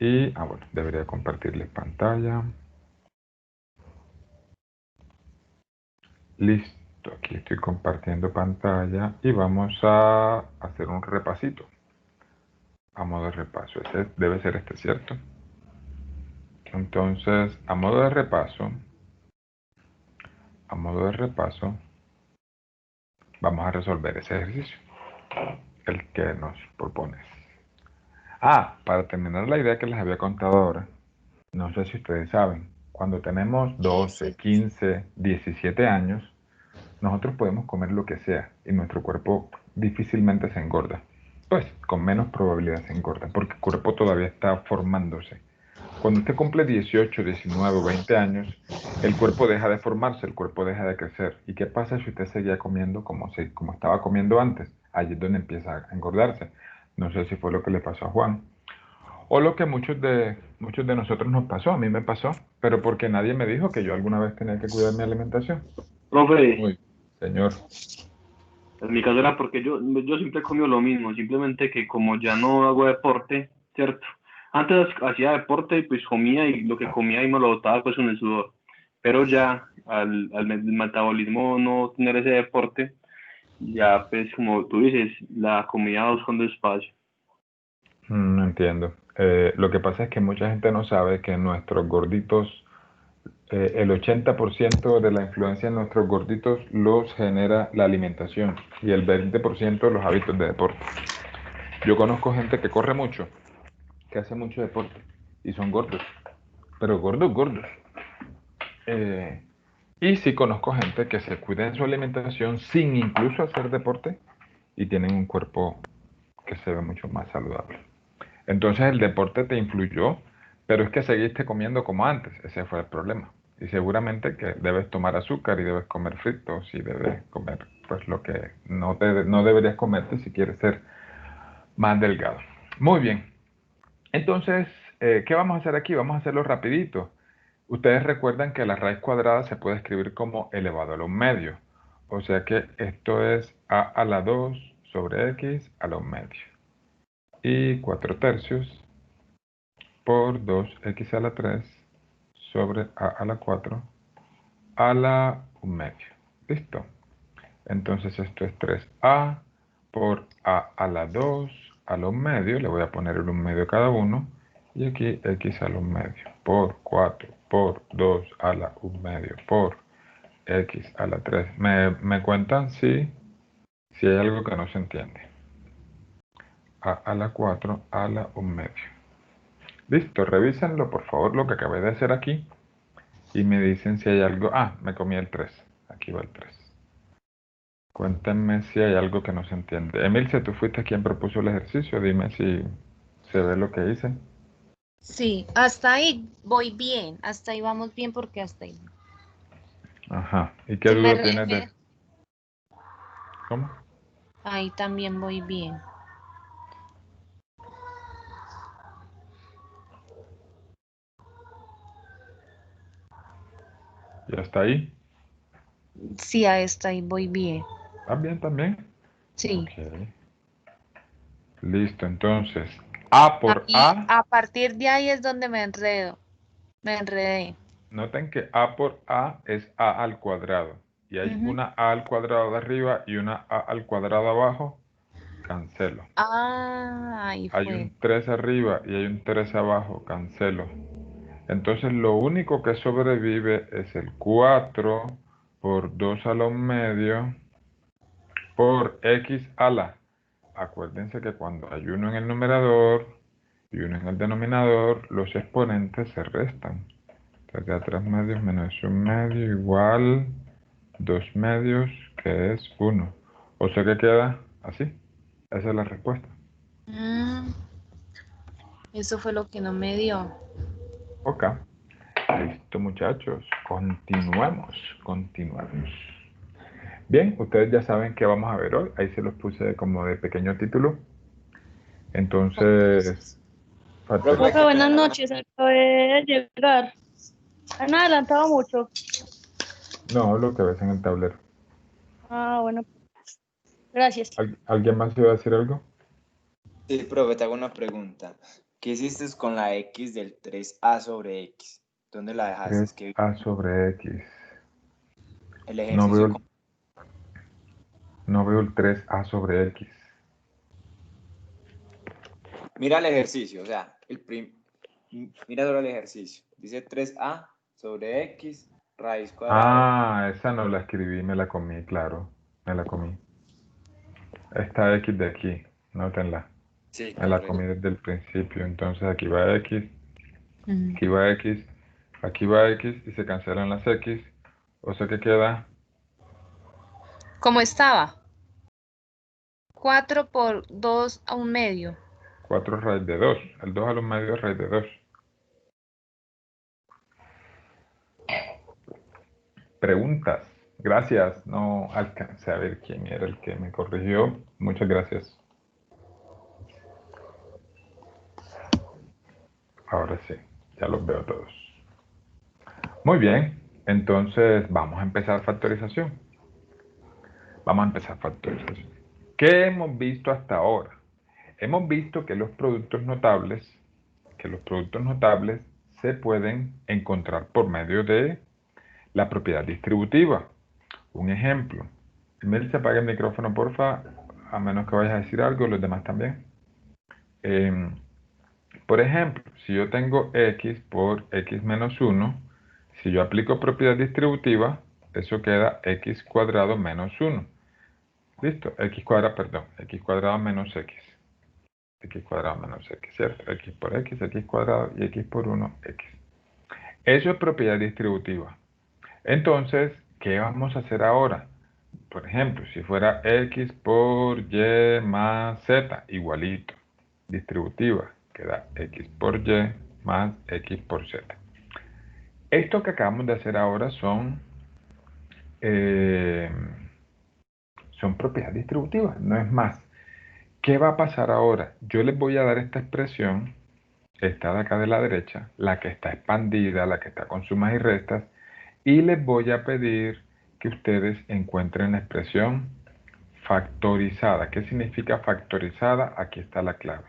Y, bueno, debería compartirles pantalla. Listo, aquí estoy compartiendo pantalla y vamos a hacer un repasito. A modo de repaso, ese debe ser este, ¿cierto? Entonces, a modo de repaso, vamos a resolver ese ejercicio, el que nos propones. Para terminar la idea que les había contado ahora, no sé si ustedes saben, cuando tenemos 12, 15, 17 años, nosotros podemos comer lo que sea y nuestro cuerpo difícilmente se engorda. Pues con menos probabilidad se engorda, porque el cuerpo todavía está formándose. Cuando usted cumple 18, 19 o 20 años, el cuerpo deja de formarse, el cuerpo deja de crecer. ¿Y qué pasa si usted seguía comiendo como estaba comiendo antes? Allí es donde empieza a engordarse. No sé si fue lo que le pasó a Juan. O lo que muchos de nosotros nos pasó, a mí me pasó, pero porque nadie me dijo que yo alguna vez tenía que cuidar mi alimentación. Profe, Muy, señor. en mi caso era porque yo siempre he comido lo mismo, simplemente que como ya no hago deporte, ¿cierto? Antes hacía deporte y pues comía y lo que comía y me lo botaba pues en el sudor. Pero ya al metabolismo no tener ese deporte, ya pues como tú dices, la comida va buscando espacio. No entiendo. Lo que pasa es que mucha gente no sabe que nuestros gorditos, el 80% de la influencia en nuestros gorditos los genera la alimentación y el 20% los hábitos de deporte. Yo conozco gente que corre mucho, que hace mucho deporte y son gordos, pero gordos, gordos. Y sí conozco gente que se cuida en su alimentación sin incluso hacer deporte y tienen un cuerpo que se ve mucho más saludable. Entonces el deporte te influyó, pero es que seguiste comiendo como antes, ese fue el problema. Y seguramente que debes tomar azúcar y debes comer fritos y debes comer pues lo que no deberías comerte si quieres ser más delgado. Muy bien. Entonces, ¿qué vamos a hacer aquí? Vamos a hacerlo rapidito. Ustedes recuerdan que la raíz cuadrada se puede escribir como elevado a los medios. O sea que esto es a a la 2 sobre x a los medios. Y 4 tercios por 2x a la 3 sobre a la 4 a la 1 medio. ¿Listo? Entonces esto es 3a por a la 2 a los medios. Le voy a poner el 1 medio cada uno. Y aquí x a los medios por 4 por 2 a la 1 medio por x a la 3. ¿Me cuentan si hay algo que no se entiende? A la 4 a la 1 medio. Listo, revísenlo por favor lo que acabé de hacer aquí y me dicen si hay algo. Me comí el 3. Aquí va el 3. Cuéntenme si hay algo que no se entiende. Emilce, tú fuiste quien propuso el ejercicio. Dime si se ve lo que hice. Sí, hasta ahí voy bien, hasta ahí vamos bien porque hasta ahí. Ajá. ¿Y qué Si me duda tienes de...? refiero, ¿Cómo? ahí también voy bien. ¿Ya está ahí? Sí, hasta ahí voy bien. ¿Vas bien también? Sí. Ok. Listo, entonces. A por Ahí, A. a partir de ahí es donde me enredo. Me enredé. Noten que A por A es A al cuadrado. Y hay Ujú. una A al cuadrado de arriba y una A al cuadrado abajo. Cancelo. Ah, ahí Hay fue. un 3 arriba y hay un 3 abajo. Cancelo. Entonces lo único que sobrevive es el 4 por 2 a los medios por x a la. Acuérdense que cuando hay uno en el numerador y uno en el denominador, los exponentes se restan. Entonces, a 3 medios menos 1 medio igual 2 medios, que es 1. O sea que queda así. Esa es la respuesta. Eso fue lo que no me dio. Ok. Listo, muchachos. Continuemos. Bien, ustedes ya saben qué vamos a ver hoy. Ahí se los puse como de pequeño título. Entonces, Profe, buenas noches. Acabé de llegar. Han adelantado mucho. No, lo que ves en el tablero. Ah, bueno. Gracias. ¿Alguien más iba a decir algo? Sí, profe, te hago una pregunta. ¿Qué hiciste con la x del 3a sobre x? ¿Dónde la dejaste? Es que 3a sobre x. el No ejercicio... veo, no veo el 3a sobre x. Mira el ejercicio, o sea, mira solo el ejercicio. Dice 3a sobre x, raíz cuadrada. Ah, esa no la escribí, me la comí, claro. Me la comí. Esta x de aquí, nótenla. Sí, Me la correcto. comí desde el principio. Entonces aquí va x, Mm. aquí va x, aquí va x y se cancelan las x. O sea que queda ¿Cómo estaba? 4 por 2 a un medio. 4 raíz de 2. El 2 a los medios raíz de 2. Preguntas. Gracias. No alcancé a ver quién era el que me corrigió. Muchas gracias. Ahora sí, ya los veo todos. Muy bien. Entonces vamos a empezar factorización. Vamos a empezar factorización. ¿Qué hemos visto hasta ahora? Hemos visto que los productos notables se pueden encontrar por medio de la propiedad distributiva. Un ejemplo. Mel, se apaga el micrófono, porfa, a menos que vayas a decir algo, los demás también. Por ejemplo, si yo tengo x por x menos 1, si yo aplico propiedad distributiva, eso queda x cuadrado menos 1. ¿Listo? X cuadrado menos x. X cuadrado menos x, ¿cierto? X por x cuadrado y x por 1, x. Eso es propiedad distributiva. Entonces, ¿qué vamos a hacer ahora? Por ejemplo, si fuera x por y más z, igualito. Distributiva, queda x por y más x por z. Esto que acabamos de hacer ahora son propiedades distributivas, no es más. ¿Qué va a pasar ahora? Yo les voy a dar esta expresión, esta de acá de la derecha, la que está expandida, la que está con sumas y restas, y les voy a pedir que ustedes encuentren la expresión factorizada. ¿Qué significa factorizada? Aquí está la clave.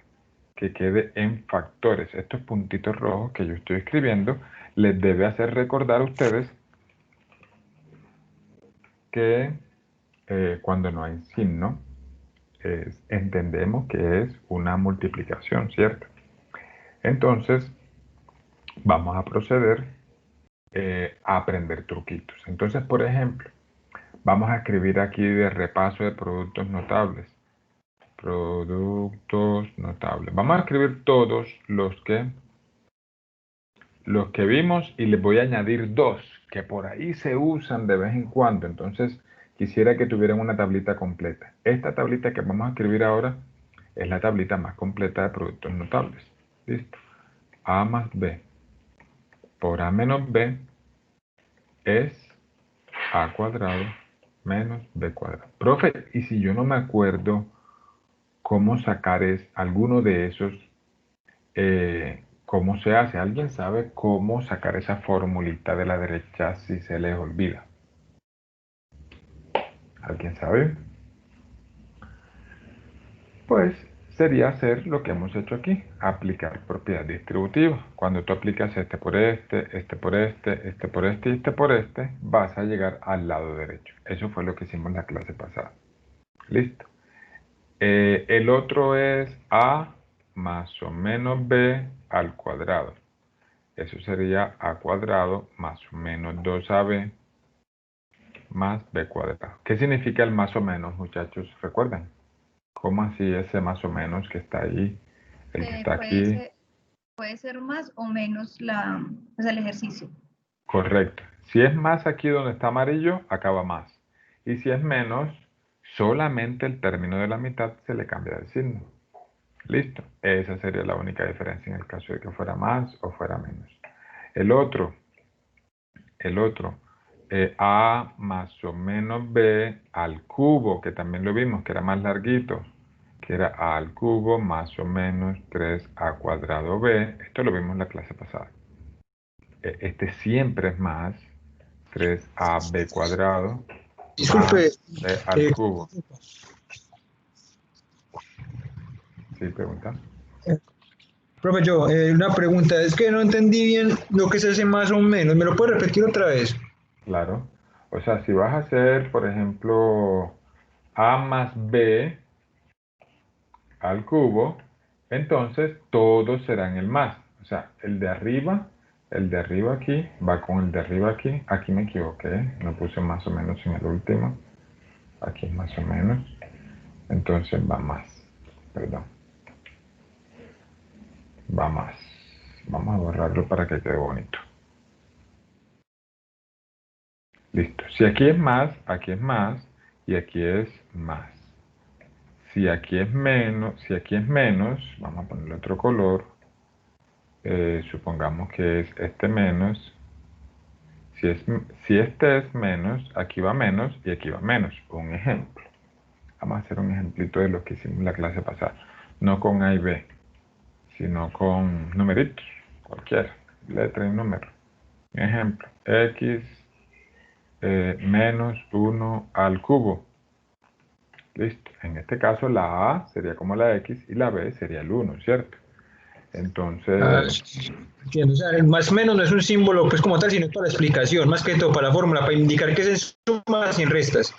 Que quede en factores. Estos puntitos rojos que yo estoy escribiendo les debe hacer recordar a ustedes que cuando no hay signo, entendemos que es una multiplicación, ¿cierto? Entonces, vamos a proceder a aprender truquitos. Entonces, por ejemplo, vamos a escribir aquí de repaso de productos notables. Productos notables. Vamos a escribir todos los que vimos y les voy a añadir dos que por ahí se usan de vez en cuando. Entonces, quisiera que tuvieran una tablita completa. Esta tablita que vamos a escribir ahora es la tablita más completa de productos notables. Listo. A más B por A menos B es A cuadrado menos B cuadrado. Profe, ¿y si yo no me acuerdo cómo sacar alguno de esos, cómo se hace? ¿Alguien sabe cómo sacar esa formulita de la derecha si se les olvida? ¿Alguien sabe? Pues sería hacer lo que hemos hecho aquí, aplicar propiedad distributiva. Cuando tú aplicas este por este, este por este, este por este y este por este, vas a llegar al lado derecho. Eso fue lo que hicimos en la clase pasada. Listo. El otro es A más o menos B al cuadrado. Eso sería A cuadrado más o menos 2AB más B cuadrado. ¿Qué significa el más o menos, muchachos? ¿Recuerdan? ¿Cómo así ese más o menos que está ahí? El que está aquí. Puede ser más o menos el ejercicio. Correcto. Si es más aquí donde está amarillo, acaba más. Y si es menos, solamente el término de la mitad se le cambia de signo. Listo. Esa sería la única diferencia en el caso de que fuera más o fuera menos. El otro, A más o menos B al cubo, que también lo vimos, que era más larguito, que era A al cubo más o menos 3A cuadrado B. Esto lo vimos en la clase pasada. Este siempre es más 3AB cuadrado Disculpe, más B al cubo. ¿Sí, pregunta? Profe, yo, una pregunta, es que no entendí bien lo que es ese más o menos, ¿me lo puede repetir otra vez? Claro. O sea, si vas a hacer, por ejemplo, a más b al cubo, entonces todos serán el más. O sea, el de arriba aquí, va con el de arriba aquí. Aquí me equivoqué, me puse más o menos en el último. Aquí es más o menos. Entonces va más. Perdón. Va más. Vamos a borrarlo para que quede bonito. Listo. Si aquí es más y aquí es más. Si aquí es menos, vamos a ponerle otro color. Supongamos que es este menos. Si este es menos, aquí va menos y aquí va menos. Un ejemplo. Vamos a hacer un ejemplito de lo que hicimos en la clase pasada. No con A y B, sino con numeritos, cualquiera, letra y número. Ejemplo, x menos 1 al cubo. Listo. En este caso la A sería como la X y la B sería el 1, ¿cierto? Entonces, Entiendo, o sea, el más o menos no es un símbolo pues como tal, sino para la explicación, más que todo para la fórmula, para indicar que se suma sin restas.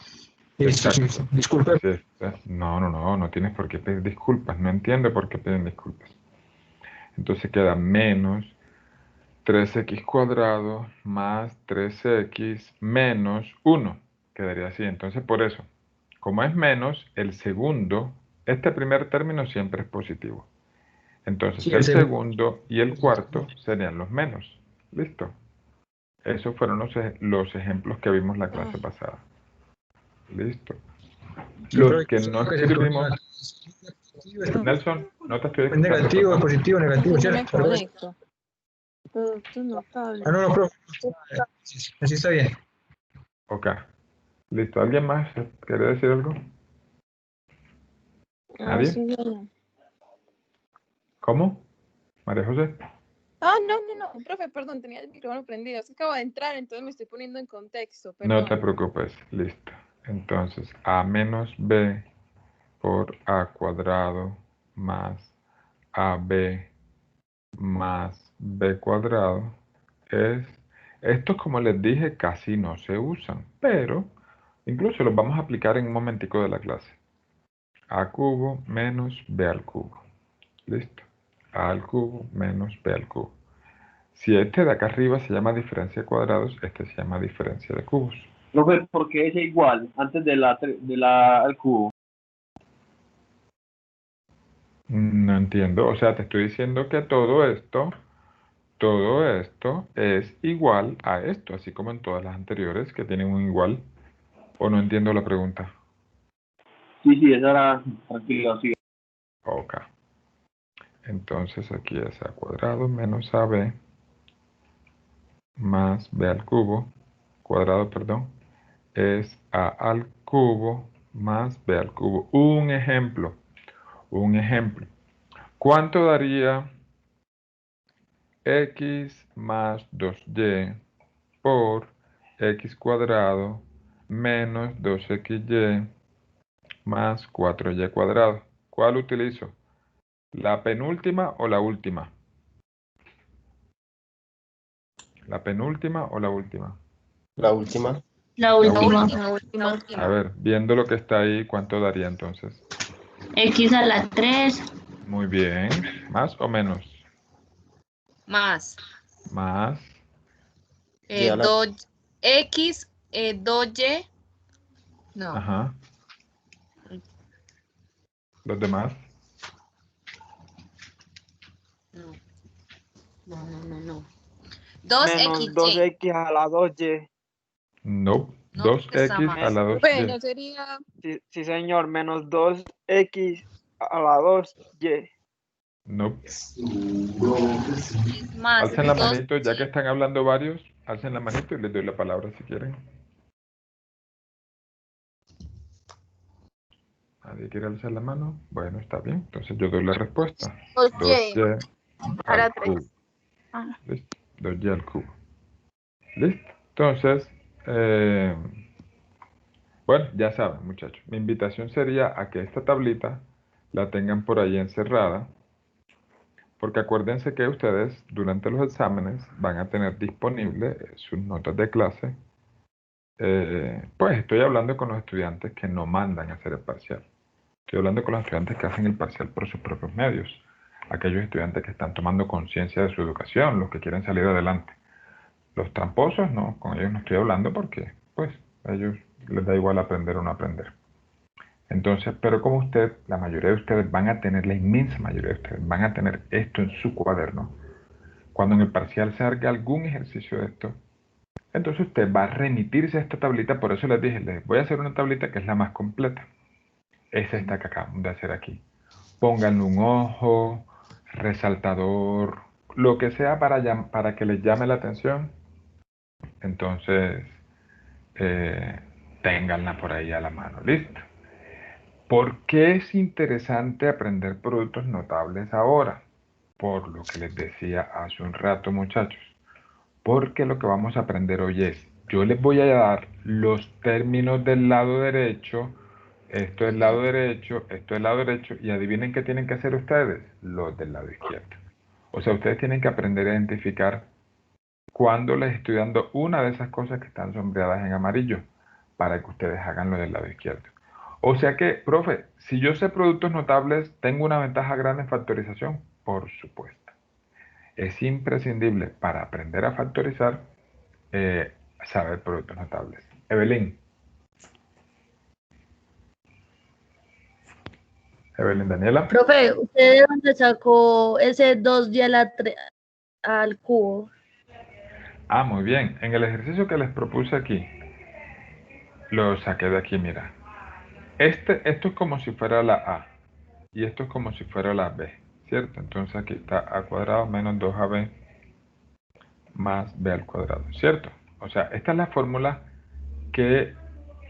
Listo, sí, exacto. disculpe. Así es. No tienes por qué pedir disculpas. No entiendo por qué piden disculpas. Entonces queda menos 3x cuadrado más 3x menos 1. Quedaría así. Entonces, por eso, como es menos, el segundo, este primer término siempre es positivo. Entonces, Sí, el segundo y el cuarto serían los menos. ¿Listo? Esos fueron los ejemplos que vimos la clase pasada. ¿Listo? sí, Los profe, que no que se escribimos... es Nelson, no te estoy escuchando. negativo, Perdón. positivo, negativo, No me ¿cierto? conecto. Productos notables. No, profe, así está bien. Ok. ¿Listo? ¿Alguien más quiere decir algo? Ah, ¿Nadie? sí, ya. ¿Cómo? María José. No, profe, perdón, tenía el micrófono prendido. Es que acabo de entrar, entonces me estoy poniendo en contexto, No te perdón. preocupes. Listo. Entonces, a menos b por a cuadrado más ab más b cuadrado es... Estos, como les dije, casi no se usan, pero incluso los vamos a aplicar en un momentico de la clase. A cubo menos b al cubo. Listo. A al cubo menos b al cubo. Si este de acá arriba se llama diferencia de cuadrados, este se llama diferencia de cubos. Profe, ¿por qué es igual antes de la al cubo? No entiendo. O sea, te estoy diciendo que todo esto es igual a esto, así como en todas las anteriores que tienen un igual. ¿O no entiendo la pregunta? Sí, esa era tranquilo, sí. Ok. Entonces aquí es a cuadrado menos ab más b al cubo, cuadrado, perdón, es a al cubo más b al cubo. Un ejemplo. ¿Cuánto daría x más 2y por x cuadrado menos 2xy más 4y cuadrado? ¿Cuál utilizo? ¿La penúltima o la última? ¿La penúltima o la última? La última. La última. A ver, viendo lo que está ahí, ¿cuánto daría entonces? X a la 3. Muy bien. ¿Más o menos? Más. Más. Y a la- 2x, 2y. No. Ajá. ¿Los demás? No. Menos 2xy. 2x a la 2y. No. No, porque está 2x mal. a la Bueno, 2y. sería Sí, señor, menos 2x a la 2y. No. Es más. Alcen la 2. manito, ya que están hablando varios, alcen la manito y les doy la palabra si quieren. ¿Nadie quiere alzar la mano? Bueno, está bien. Entonces yo doy la respuesta. 2y a la al 3. cubo. ¿Listo? 2y al cubo. ¿Listo? Entonces, bueno, ya saben, muchachos. Mi invitación sería a que esta tablita la tengan por ahí encerrada, Porque acuérdense que ustedes durante los exámenes van a tener disponibles sus notas de clase. Pues estoy hablando con los estudiantes que no mandan a hacer el parcial. Estoy hablando con los estudiantes que hacen el parcial por sus propios medios. Aquellos estudiantes que están tomando conciencia de su educación, los que quieren salir adelante. Los tramposos, no, con ellos no estoy hablando porque, pues, a ellos les da igual aprender o no aprender. Entonces, pero como usted, la mayoría de ustedes van a tener, la inmensa mayoría de ustedes van a tener esto en su cuaderno. Cuando en el parcial se haga algún ejercicio de esto, entonces usted va a remitirse a esta tablita, por eso les dije, les voy a hacer una tablita que es la más completa. Es esta que acabamos de hacer aquí. Pónganle un ojo, resaltador, lo que sea para que les llame la atención. Entonces, ténganla por ahí a la mano. Listo. ¿Por qué es interesante aprender productos notables ahora? Por lo que les decía hace un rato, muchachos. Porque lo que vamos a aprender hoy es, yo les voy a dar los términos del lado derecho, esto es lado derecho, esto es lado derecho, y adivinen qué tienen que hacer ustedes, los del lado izquierdo. O sea, ustedes tienen que aprender a identificar cuando les estoy dando una de esas cosas que están sombreadas en amarillo, para que ustedes hagan lo del lado izquierdo. O sea que, profe, si yo sé productos notables, ¿tengo una ventaja grande en factorización? Por supuesto. Es imprescindible para aprender a factorizar saber productos notables. Evelyn. Evelyn Daniela. Profe, ¿usted de dónde sacó ese 2 y a la 3 al cubo? Ah, muy bien. En el ejercicio que les propuse aquí, lo saqué de aquí, mira. Esto es como si fuera la A. Y esto es como si fuera la B, ¿cierto? Entonces aquí está A cuadrado menos 2AB más B al cuadrado, ¿cierto? O sea, esta es la fórmula que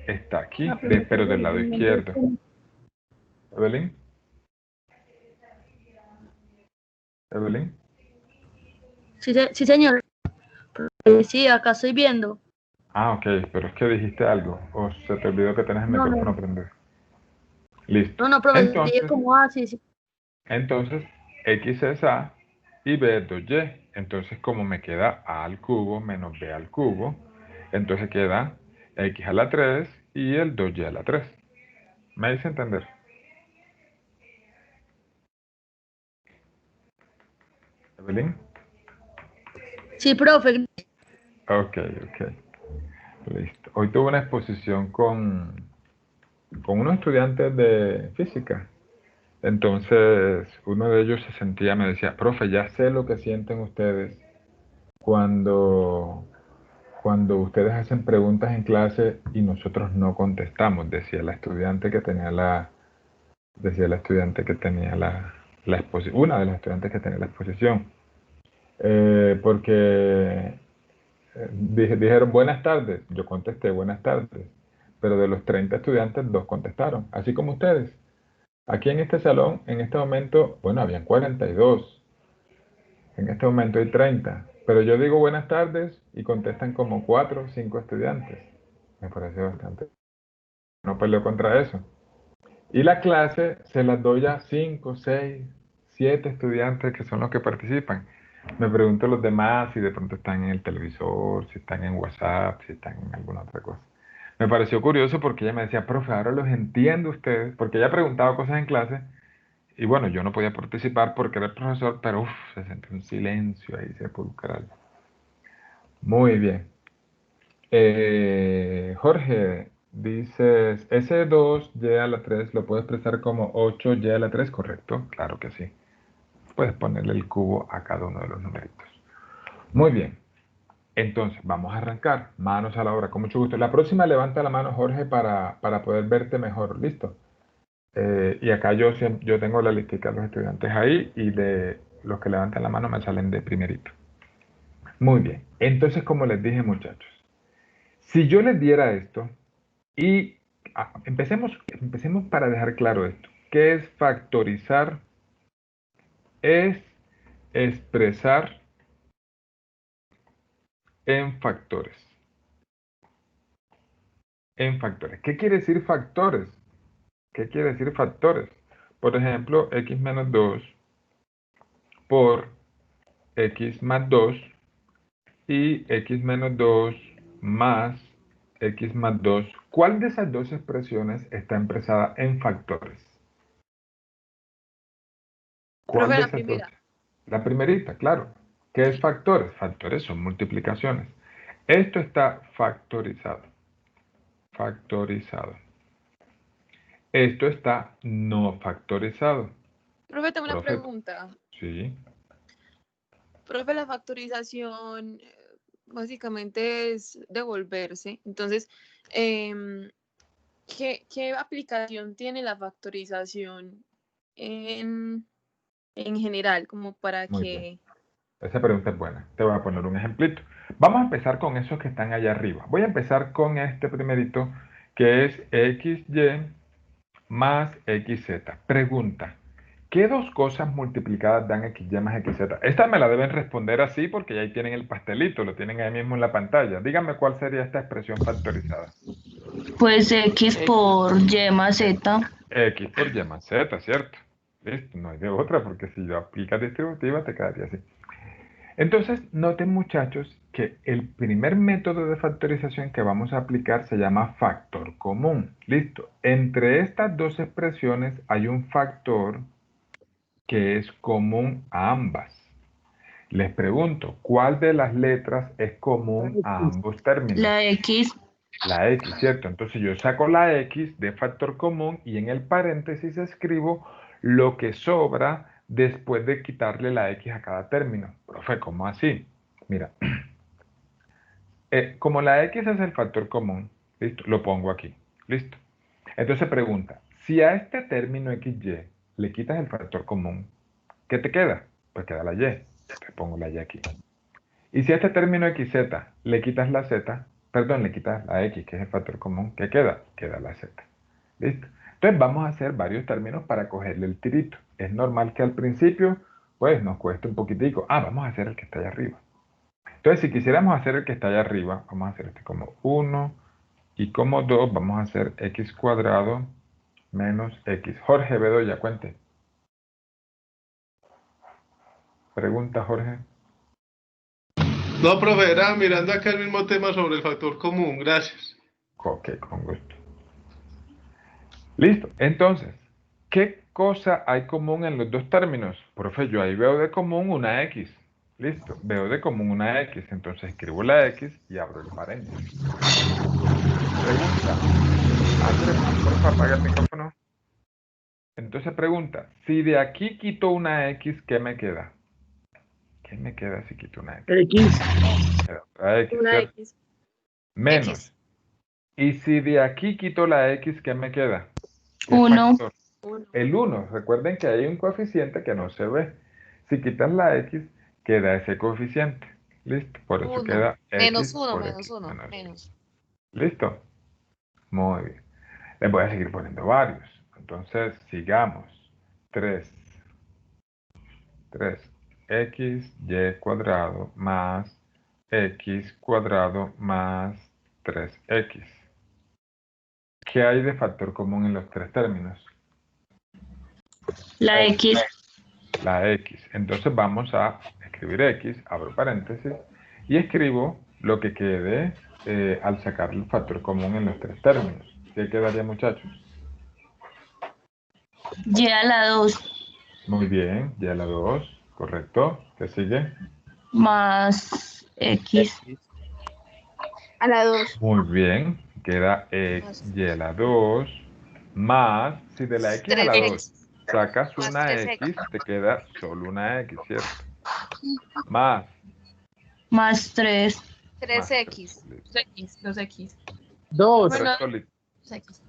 está aquí, pero del lado izquierdo. ¿Evelyn? ¿Evelyn? Sí, señor. Sí, acá estoy viendo. Ah, ok, pero es que dijiste algo, o se te olvidó que tenés el No, micrófono no, prendido. Listo. no, profe, dije Entonces, como sí. entonces, X es A y B es 2Y. Entonces, como me queda A al cubo menos B al cubo, entonces queda X a la 3 y el 2Y a la 3. ¿Me hice entender? ¿Evelyn? Sí, profe. Ok. Listo. Hoy tuve una exposición con unos estudiantes de física. Entonces, uno de ellos se sentía, me decía, profe, ya sé lo que sienten ustedes cuando ustedes hacen preguntas en clase y nosotros no contestamos, decía la estudiante que tenía la exposición, una de las estudiantes que tenía la exposición. Porque dijeron buenas tardes, yo contesté buenas tardes, pero de los 30 estudiantes, 2 contestaron, así como ustedes. Aquí en este salón, en este momento, bueno, habían 42. En este momento hay 30. Pero yo digo buenas tardes y contestan como 4 o 5 estudiantes. Me parece bastante. No peleo contra eso. Y la clase se las doy a 5, 6, 7 estudiantes que son los que participan. Me pregunto los demás si de pronto están en el televisor, si están en WhatsApp, si están en alguna otra cosa. Me pareció curioso porque ella me decía, profe, ahora los entiendo ustedes, porque ella preguntaba cosas en clase. Y bueno, yo no podía participar porque era el profesor, pero se sentía un silencio ahí sepulcral. Muy bien. Jorge, dices, ese 2y a la 3 lo puedes expresar como 8y a la 3, ¿correcto? Claro que sí. Puedes ponerle el cubo a cada uno de los numeritos. Muy bien. Entonces, vamos a arrancar. Manos a la obra, con mucho gusto. La próxima levanta la mano, Jorge, para poder verte mejor. ¿Listo? Y acá yo tengo la lista de los estudiantes ahí y de los que levantan la mano me salen de primerito. Muy bien. Entonces, como les dije, muchachos, si yo les diera esto y empecemos para dejar claro esto. ¿Qué es factorizar? Es expresar en factores. En factores. ¿Qué quiere decir factores? ¿Qué quiere decir factores? Por ejemplo, x menos 2 por x más 2 y x menos 2 más x más 2. ¿Cuál de esas dos expresiones está expresada en factores? ¿Cuál Profe, de la esas dos? primera. La primerita, claro. ¿Qué es factores? Factores son multiplicaciones. Esto está factorizado. Factorizado. Esto está no factorizado. Profe, tengo una Profe, pregunta. sí. Profe, la factorización básicamente es devolverse. Entonces, ¿qué aplicación tiene la factorización en general? Como para Muy bien. que... Esa pregunta es buena. Te voy a poner un ejemplito. Vamos a empezar con esos que están allá arriba. Voy a empezar con este primerito, que es XY más XZ. Pregunta, ¿qué dos cosas multiplicadas dan XY más XZ? Esta me la deben responder así porque ya ahí tienen el pastelito, lo tienen ahí mismo en la pantalla. Díganme cuál sería esta expresión factorizada. Pues X por Y más Z. X por Y más Z, ¿cierto? Listo, no hay de otra porque si lo aplicas distributiva te quedaría así. Entonces, noten muchachos que el primer método de factorización que vamos a aplicar se llama factor común. Listo. Entre estas dos expresiones hay un factor que es común a ambas. Les pregunto, ¿cuál de las letras es común a ambos términos? La X. La X, ¿cierto? Entonces yo saco la X de factor común y en el paréntesis escribo lo que sobra después de quitarle la X a cada término. Profe, ¿cómo así? Mira, como la X es el factor común, listo, lo pongo aquí, listo. Entonces pregunta, si a este término XY le quitas el factor común, ¿qué te queda? Pues queda la Y. Te pongo la Y aquí. Y si a este término XZ le quitas la Z, perdón, le quitas la X, que es el factor común, ¿qué queda? Queda la Z. ¿Listo? Entonces vamos a hacer varios términos para cogerle el tirito. Es normal que al principio, pues, nos cueste un poquitico. Vamos a hacer el que está allá arriba. Entonces, si quisiéramos hacer el que está allá arriba, vamos a hacer este como 1 y como 2, vamos a hacer x cuadrado menos x. Jorge Bedoya, cuente. Pregunta, Jorge. No, profe, era mirando acá el mismo tema sobre el factor común. Gracias. Ok, con gusto. Listo. Entonces, ¿qué cosa hay común en los dos términos? Profe, yo ahí veo de común una X. Listo. Veo de común una X. Entonces escribo la X y abro el paréntesis. Pregunta. Andrés, por favor, apaga el micrófono. Entonces pregunta, si de aquí quito una X, ¿qué me queda? ¿Qué me queda si quito una X? X. Queda otra X, Una ¿cierto? X. Menos. X. Y si de aquí quito la X, ¿qué me queda? ¿Qué 1. factor? Uno. El 1. Recuerden que hay un coeficiente que no se ve. Si quitas la X, queda ese coeficiente. ¿Listo? Por eso Uno. queda X Menos uno, por menos X uno, menos menos. ¿Listo? Muy bien. Les voy a seguir poniendo varios. Entonces, sigamos. 3. 3x y cuadrado más x cuadrado más 3x. ¿Qué hay de factor común en los tres términos? La X. La x. Entonces vamos a escribir x, abro paréntesis, y escribo lo que quede al sacar el factor común en los tres términos. ¿Qué quedaría, muchachos? Y a la 2. Muy bien, y a la 2, correcto. ¿Qué sigue? Más X. A la 2. Muy bien, queda y a la 2 más, si de la x a la 2 sacas Más una 3x. x, te queda solo una x, ¿cierto? Más. Más 3. 3x. 2X. 2X. 2. Correcto, listo. 2X.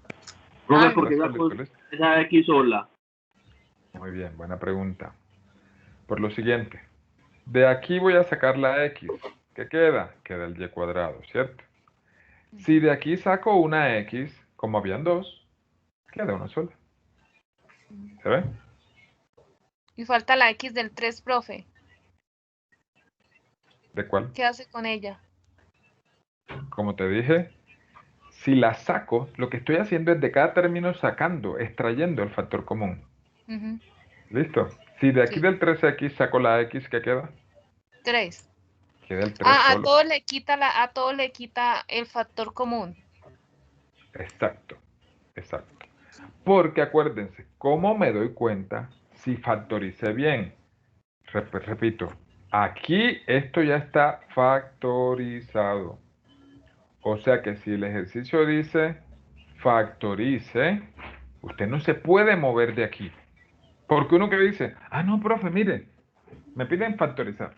Profe, Ay, ¿por qué Correcto, sacó listo. esa X sola? Muy bien, buena pregunta. Por lo siguiente, de aquí voy a sacar la x. ¿Qué queda? Queda el y cuadrado, ¿cierto? Si de aquí saco una x, como habían dos, queda una sola. ¿Se ve? Y falta la x del 3, profe. ¿De cuál? ¿Qué hace con ella? Como te dije, si la saco, lo que estoy haciendo es de cada término sacando, extrayendo el factor común. Ujú. ¿Listo? Si de aquí Sí. del 3x saco la x, ¿qué queda? 3. Queda el 3 A solo. todo le quita a todo le quita el factor común. Exacto, exacto. Porque acuérdense, ¿cómo me doy cuenta si factoricé bien? Repito, aquí esto ya está factorizado. O sea que si el ejercicio dice factorice, usted no se puede mover de aquí. Porque uno que dice, no, profe, mire, me piden factorizar.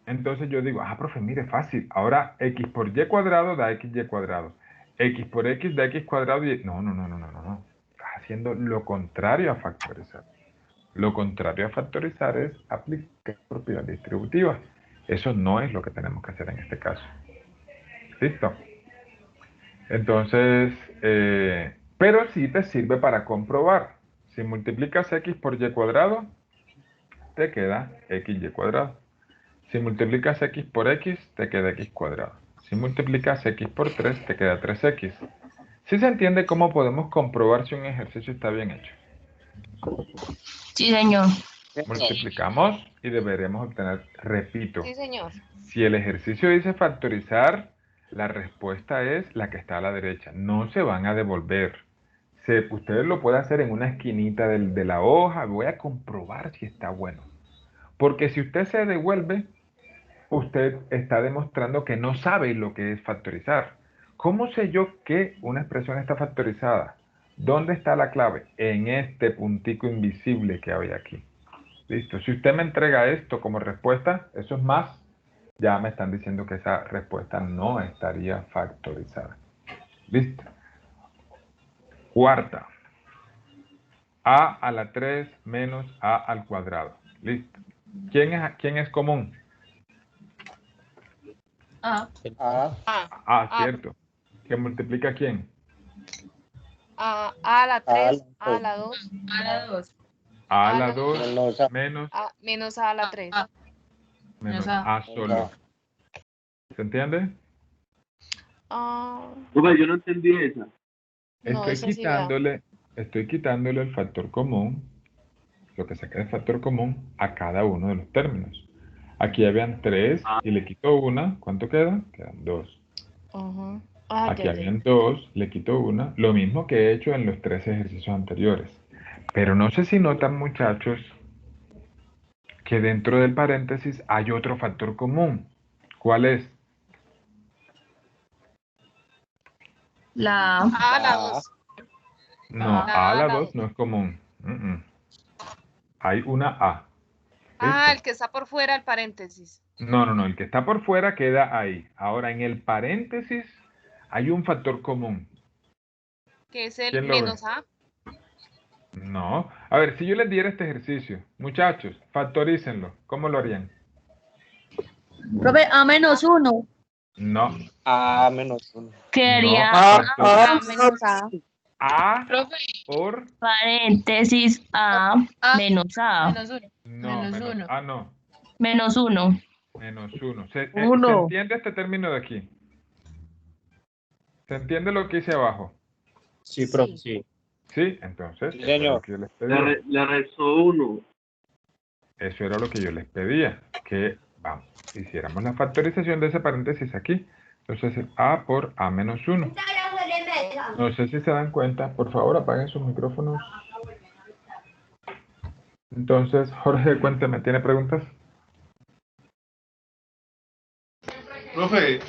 Entonces yo digo, profe, mire, fácil. Ahora x por y cuadrado da xy cuadrado. X por x da x cuadrado y... No. Estás haciendo lo contrario a factorizar. Lo contrario a factorizar es aplicar propiedad distributiva. Eso no es lo que tenemos que hacer en este caso. ¿Listo? Entonces, pero sí te sirve para comprobar. Si multiplicas x por y cuadrado, te queda xy cuadrado. Si multiplicas x por x, te queda x cuadrado. Si multiplicas x por 3, te queda 3x. ¿Sí se entiende cómo podemos comprobar si un ejercicio está bien hecho? Sí, señor. Multiplicamos y deberemos obtener, repito, Sí, señor. si el ejercicio dice factorizar, la respuesta es la que está a la derecha. No se van a devolver. Ustedes lo pueden hacer en una esquinita de la hoja. Voy a comprobar si está bueno. Porque si usted se devuelve, usted está demostrando que no sabe lo que es factorizar. ¿Cómo sé yo que una expresión está factorizada? ¿Dónde está la clave? En este puntico invisible que hay aquí. Listo. Si usted me entrega esto como respuesta, eso es más, ya me están diciendo que esa respuesta no estaría factorizada. Listo. Cuarta. A a la 3 menos a al cuadrado. Listo. ¿Quién es común? A. Cierto. ¿Que multiplica quién? A a la 3, a la 2. A la 2. A a la 2 menos Menos a la 3. menos a solo. ¿Se entiende? Yo no entendí esa. Estoy quitándole el factor común, lo que saca el factor común a cada uno de los términos. Aquí habían 3 y le quito una. ¿Cuánto queda? Quedan 2. Aquí habían 2, le quito una. Lo mismo que he hecho en los 3 ejercicios anteriores. Pero no sé si notan, muchachos, que dentro del paréntesis hay otro factor común. ¿Cuál es? La A la 2. No, a la 2 no es común. Hay una A. ¿Listo? El que está por fuera del paréntesis. No, el que está por fuera queda ahí. Ahora, en el paréntesis hay un factor común. Que es el ¿Quién lo menos ve? A. No. A ver, si yo les diera este ejercicio, muchachos, factorícenlo. ¿Cómo lo harían? Profe, A menos 1. No. A menos 1. Quedaría No, menos A. A por... Paréntesis A menos A. Menos 1. No, menos A no. Menos 1. Menos 1. ¿Se Uno. entiende este término de aquí? ¿Se entiende lo que hice abajo? Sí, profe, sí. Sí, entonces, Sí, eso era lo señor. que yo les pedía. Le restó 1. Eso era lo que yo les pedía, que hiciéramos la factorización de ese paréntesis aquí. Entonces, A por A menos 1. No sé si se dan cuenta. Por favor, apaguen sus micrófonos. Entonces, Jorge, cuénteme, ¿tiene preguntas? Profe,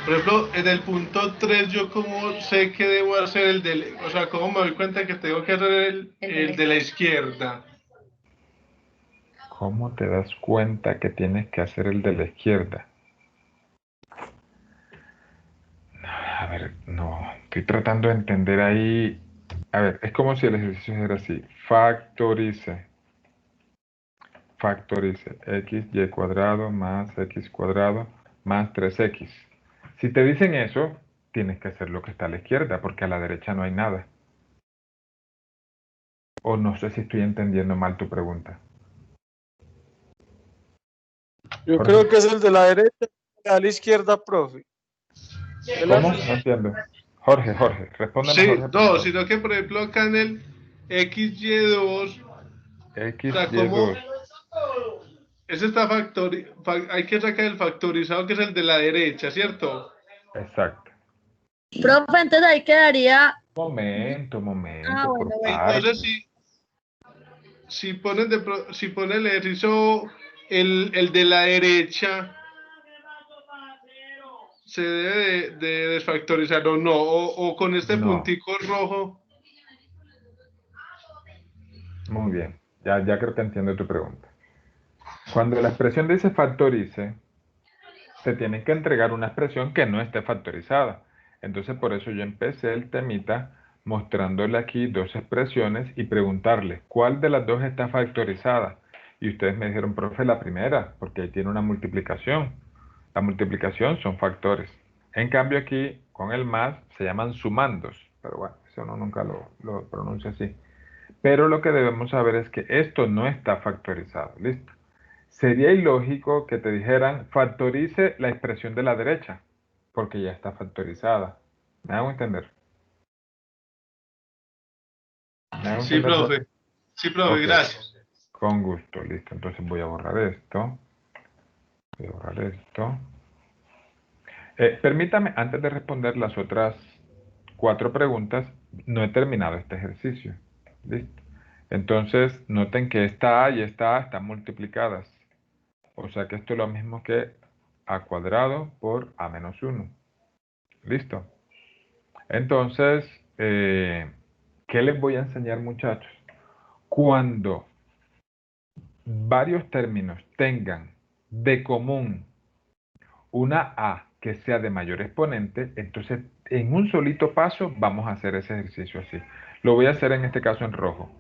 por ejemplo, en el punto 3, ¿yo cómo sé que debo hacer el de... O sea, cómo me doy cuenta que tengo que hacer el de la izquierda? ¿Cómo te das cuenta que tienes que hacer el de la izquierda? A ver, no, estoy tratando de entender ahí. A ver, es como si el ejercicio era así. Factorice x, y cuadrado más x cuadrado más 3x. Si te dicen eso, tienes que hacer lo que está a la izquierda, porque a la derecha no hay nada. O no sé si estoy entendiendo mal tu pregunta. Yo Jorge. creo que es el de la derecha, a la izquierda, profe. ¿Cómo? No entiendo. Jorge, respóndeme, Sí, Jorge. por no, favor. sino que por ejemplo acá en el XY2 X O sea, y ¿cómo? 2. Ese está hay que sacar el factorizado, que es el de la derecha, ¿cierto? Exacto. Profe, entonces ahí quedaría. Momento, Ah, por bueno, bueno. Entonces, partes. si pone el ejercicio, el de la derecha, se debe de desfactorizar o no, o con este No. puntico rojo. Muy bien. Ya creo que entiendo tu pregunta. Cuando la expresión dice factorice, te tienen que entregar una expresión que no esté factorizada. Entonces, por eso yo empecé el temita mostrándole aquí dos expresiones y preguntarle cuál de las dos está factorizada. Y ustedes me dijeron, profe, la primera, porque ahí tiene una multiplicación. La multiplicación son factores. En cambio aquí, con el más, se llaman sumandos. Pero bueno, eso uno nunca lo pronuncia así. Pero lo que debemos saber es que esto no está factorizado. ¿Listo? Sería ilógico que te dijeran factorice la expresión de la derecha, porque ya está factorizada. ¿Me hago entender? ¿Me hago Sí, entender, profe. Sí, profe, Ok. gracias. Con gusto, listo. Entonces voy a borrar esto. Voy a borrar esto. Permítame, antes de responder las otras 4 preguntas, no he terminado este ejercicio. ¿Listo? Entonces, noten que esta A y esta A están multiplicadas. O sea que esto es lo mismo que A cuadrado por A menos 1. ¿Listo? Entonces, ¿qué les voy a enseñar, muchachos? Cuando varios términos tengan de común una A que sea de mayor exponente, entonces en un solito paso vamos a hacer ese ejercicio así. Lo voy a hacer en este caso en rojo.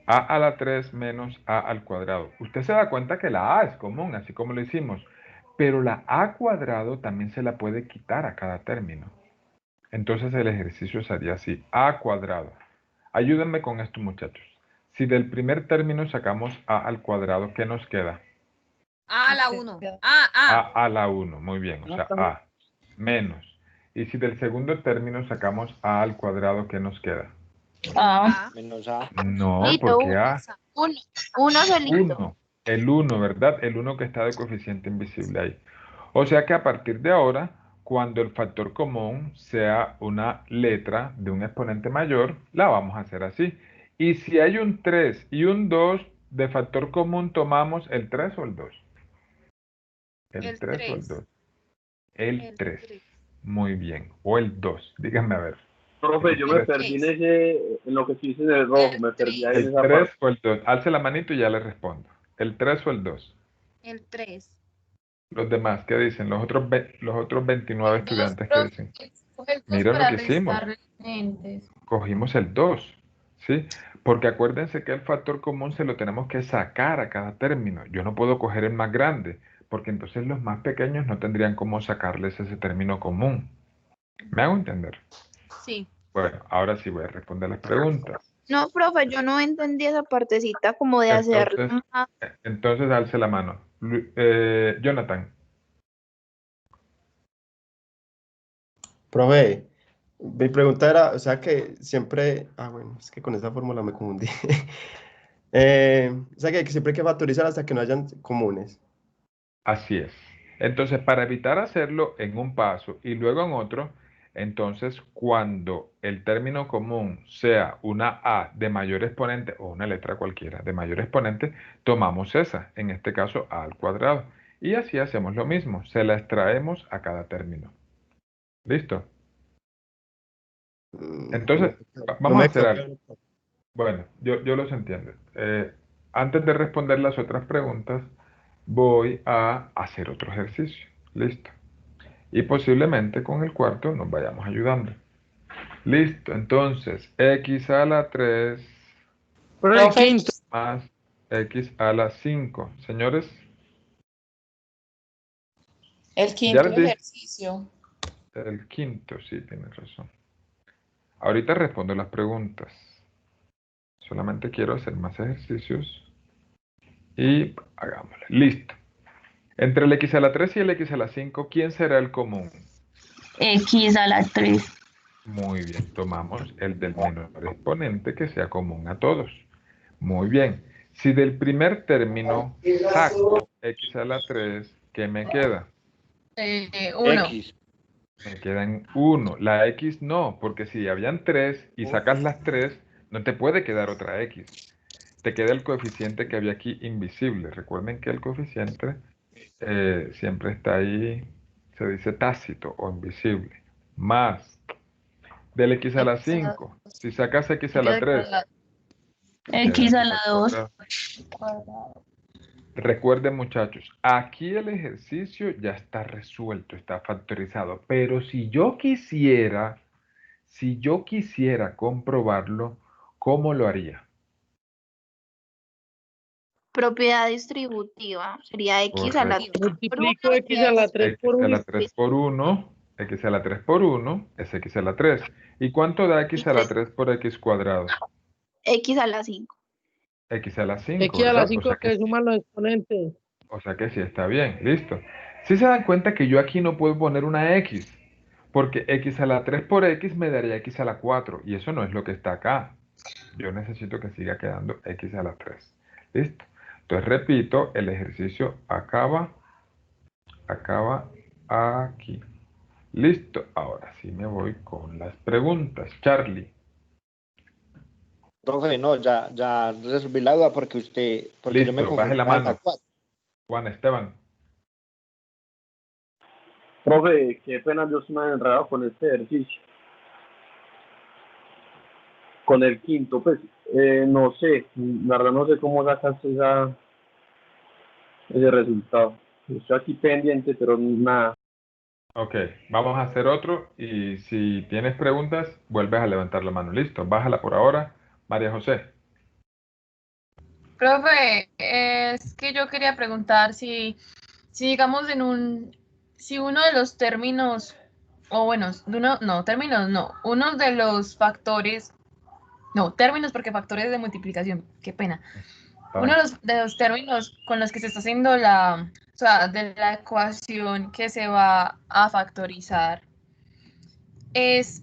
A a la 3 menos A al cuadrado. Usted se da cuenta que la A es común, así como lo hicimos. Pero la A cuadrado también se la puede quitar a cada término. Entonces el ejercicio sería así. A cuadrado. Ayúdenme con esto, muchachos. Si del primer término sacamos A al cuadrado, ¿qué nos queda? A a la 1. A a la 1, muy bien, o sea, A menos. Y si del segundo término sacamos A al cuadrado, ¿qué nos queda? Ah. Menos A. No, Listo, porque A, uno solito. 1, el 1, ¿verdad? El 1 que está de coeficiente invisible ahí. O sea que a partir de ahora, cuando el factor común sea una letra de un exponente mayor, la vamos a hacer así. Y si hay un 3 y un 2 de factor común, tomamos el 3 o el 2. El 3 o el 2. El 3. Muy bien. O el 2. Díganme a ver. Profe, yo me perdí en lo que se dice en el rojo, me perdí ahí en ¿El esa 3 parte. o el 2? Alce la manito y ya le respondo. ¿El 3 o el 2? El 3. Los demás, ¿qué dicen? Los otros 29 estudiantes, ¿qué dicen? Miren lo que hicimos. Cogimos el 2, ¿sí? Porque acuérdense que el factor común se lo tenemos que sacar a cada término. Yo no puedo coger el más grande, porque entonces los más pequeños no tendrían cómo sacarles ese término común. ¿Me hago entender? Sí. Bueno, ahora sí voy a responder las preguntas. No, profe, yo no entendí esa partecita como de hacer Entonces alce la mano. Jonathan. Profe, mi pregunta era, o sea que siempre, bueno, es que con esa fórmula me confundí. O sea que siempre hay que factorizar hasta que no hayan comunes. Así es. Entonces, para evitar hacerlo en un paso y luego en otro, entonces cuando el término común sea una A de mayor exponente o una letra cualquiera de mayor exponente, tomamos esa, en este caso A al cuadrado. Y así hacemos lo mismo, se la extraemos a cada término. ¿Listo? Entonces, vamos a hacer algo. Bueno, yo los entiendo. Antes de responder las otras preguntas, voy a hacer otro ejercicio. Listo. Y posiblemente con el cuarto nos vayamos ayudando. Listo. Entonces, x a la 3 más x a la 5. Señores. El quinto ejercicio. El quinto, sí, tienes razón. Ahorita respondo las preguntas. Solamente quiero hacer más ejercicios. Y hagámoslo. Listo. Entre el x a la 3 y el x a la 5, ¿quién será el común? X a la 3. Muy bien, tomamos el del menor exponente que sea común a todos. Muy bien. Si del primer término saco x a la 3, ¿qué me queda? 1. X. Me quedan 1. La x no, porque si habían 3 y sacas las 3, no te puede quedar otra x. Te queda el coeficiente que había aquí invisible. Recuerden que el coeficiente siempre está ahí, se dice tácito o invisible. Más del x a la 5. Si sacas x a la 3, X a la 2. recuerden, muchachos, aquí el ejercicio ya está resuelto, está factorizado. Pero si yo quisiera comprobarlo, ¿cómo lo haría? Propiedad distributiva. Sería X a la Correcto. 3 por 1. Multiplico X a la 3 X por a 1. la 3 por 1, x a la 3 por 1 es x a la 3. ¿Y cuánto da x a la 3 por x cuadrado? X a la 5. X a la 5, X a la ¿verdad? 5 que suman los exponentes. O sea que sí está bien, listo. Si se dan cuenta que yo aquí no puedo poner una x, porque x a la 3 por x me daría x a la 4, y eso no es lo que está acá. Yo necesito que siga quedando x a la 3. ¿Listo? Entonces repito, el ejercicio acaba aquí. Listo, ahora sí me voy con las preguntas. Charlie. Profe, no, ya resolví la duda porque yo me Listo, baje confundí la más en mano. 4. Juan Esteban. Profe, qué pena, yo se me he enredado con este ejercicio. Con el quinto, pues, no sé, la verdad no sé cómo sacaste ese resultado. Estoy aquí pendiente, pero nada. Ok, vamos a hacer otro y si tienes preguntas, vuelves a levantar la mano. Listo, bájala por ahora. María José. Profe, es que yo quería preguntar si digamos si uno de los términos, o bueno, términos no, uno de los factores, no, términos porque factores de multiplicación, qué pena. Uno de los términos con los que se está haciendo o sea, de la ecuación que se va a factorizar es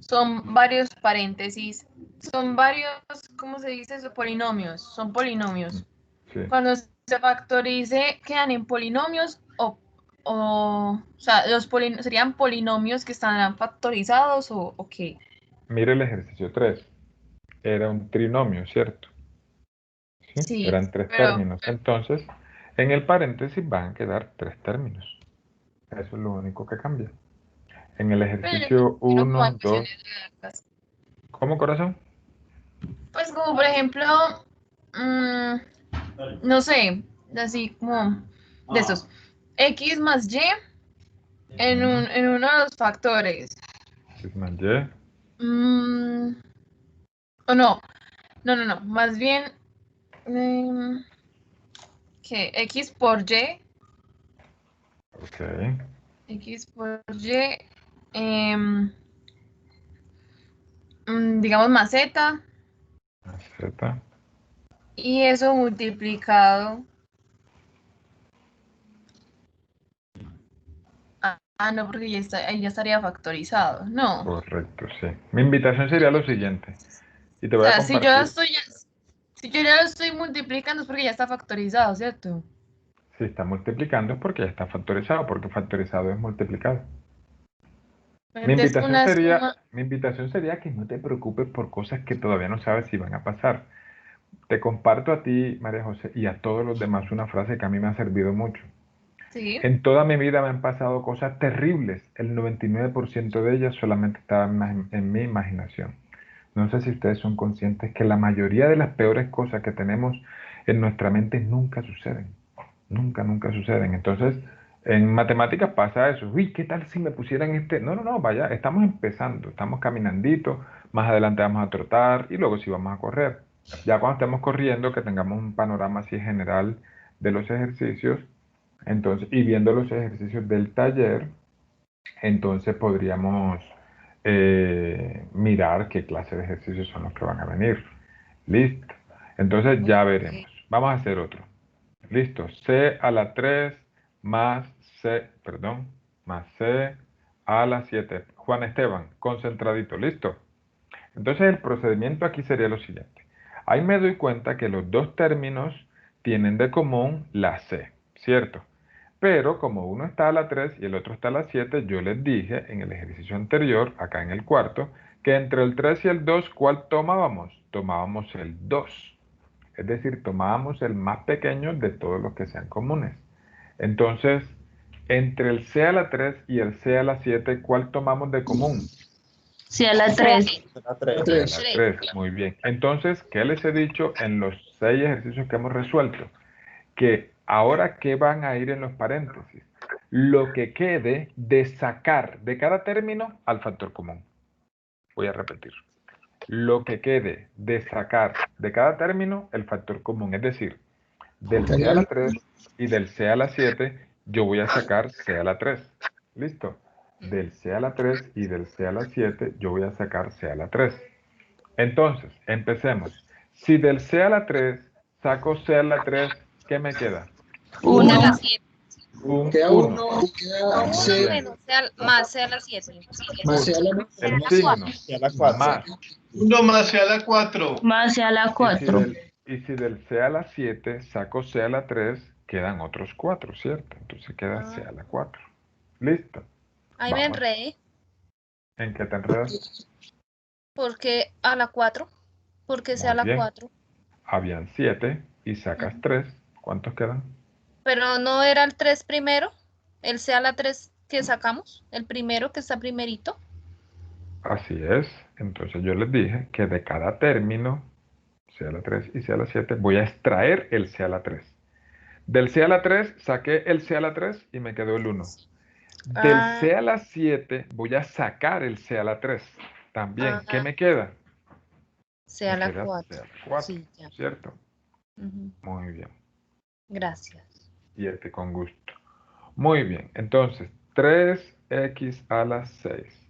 son varios paréntesis, son varios, ¿cómo se dice eso? Polinomios, son polinomios. Sí. Cuando se factorice, ¿quedan en polinomios o sea, serían polinomios que están factorizados o qué? Mire el ejercicio 3. Era un trinomio, ¿cierto? ¿Sí? Sí, Eran 3 términos. Entonces, en el paréntesis van a quedar 3 términos. Eso es lo único que cambia. En el ejercicio 1, 2... ¿Cómo, corazón? Pues como por ejemplo, no sé, así como de estos, x más y en uno de los factores. X más y. O no, más bien que x por y. Ok. X por y, digamos más z. Más z. Y eso multiplicado. No, porque ahí ya estaría factorizado. No. Correcto, sí. Mi invitación sería lo siguiente. Y te O voy a sea, compartir. si yo ya lo estoy multiplicando es porque ya está factorizado, ¿cierto? Si está multiplicando es porque ya está factorizado, porque factorizado es multiplicado. Mi invitación sería que no te preocupes por cosas que todavía no sabes si van a pasar. Te comparto a ti, María José, y a todos los demás una frase que a mí me ha servido mucho. Sí. En toda mi vida me han pasado cosas terribles. El 99% de ellas solamente estaban en mi imaginación. No sé si ustedes son conscientes que la mayoría de las peores cosas que tenemos en nuestra mente nunca suceden. Nunca suceden. Entonces, en matemáticas pasa eso. Uy, ¿qué tal si me pusieran este? No, vaya, estamos empezando, estamos caminandito, más adelante vamos a trotar y luego sí vamos a correr. Ya cuando estemos corriendo, que tengamos un panorama así general de los ejercicios, entonces, y viendo los ejercicios del taller, entonces podríamos mirar qué clase de ejercicios son los que van a venir. Listo. Entonces ya veremos. Vamos a hacer otro. Listo. C a la 3 más C a la 7. Juan Esteban, concentradito. ¿Listo? Entonces el procedimiento aquí sería lo siguiente. Ahí me doy cuenta que los dos términos tienen de común la C, ¿cierto? Pero como uno está a la 3 y el otro está a la 7, yo les dije en el ejercicio anterior, acá en el cuarto, que entre el 3 y el 2, ¿cuál tomábamos? Tomábamos el 2. Es decir, tomábamos el más pequeño de todos los que sean comunes. Entonces, entre el C a la 3 y el C a la 7, ¿cuál tomamos de común? Sí, a la 3. La 3. A la 3, muy bien. Entonces, ¿qué les he dicho en los 6 ejercicios que hemos resuelto? Que ahora, ¿qué van a ir en los paréntesis? Lo que quede de sacar de cada término al factor común. Voy a repetir. Lo que quede de sacar de cada término el factor común. Es decir, del C a la 3 y del C a la 7, yo voy a sacar C a la 3. ¿Listo? Del C a la 3 y del C a la 7, yo voy a sacar C a la 3. Entonces, empecemos. Si del C a la 3 saco C a la 3, ¿qué me queda? 1 a la 7. Un Queda 1. 1, queda 1 C, menos más C a la 7. más C a la El signo. C a la 4. Más. 1 más C a la 4. Más a la 4. Y si del C a la 7 saco C a la 3, quedan otros 4, ¿cierto? Entonces queda C a la 4. ¿Listo? Ahí me Vamos. enredé. ¿En qué te enredas? Porque a la 4. Porque sea Muy la bien. 4. Habían 7 y sacas 3. ¿Cuántos quedan? Pero no era el 3 primero. El C a la 3 que sacamos. El primero que está primerito. Así es. Entonces yo les dije que de cada término, C a la 3 y C a la 7, voy a extraer el C a la 3. Del C a la 3 saqué el C a la 3 y me quedó el 1. Del C a la 7 voy a sacar el C a la 3. También, ¿qué me queda? C a Me la queda 4. C a la 4, Sí, ya. ¿cierto? Ujú. Muy bien. Gracias. Y con gusto. Muy bien, entonces 3x a la 6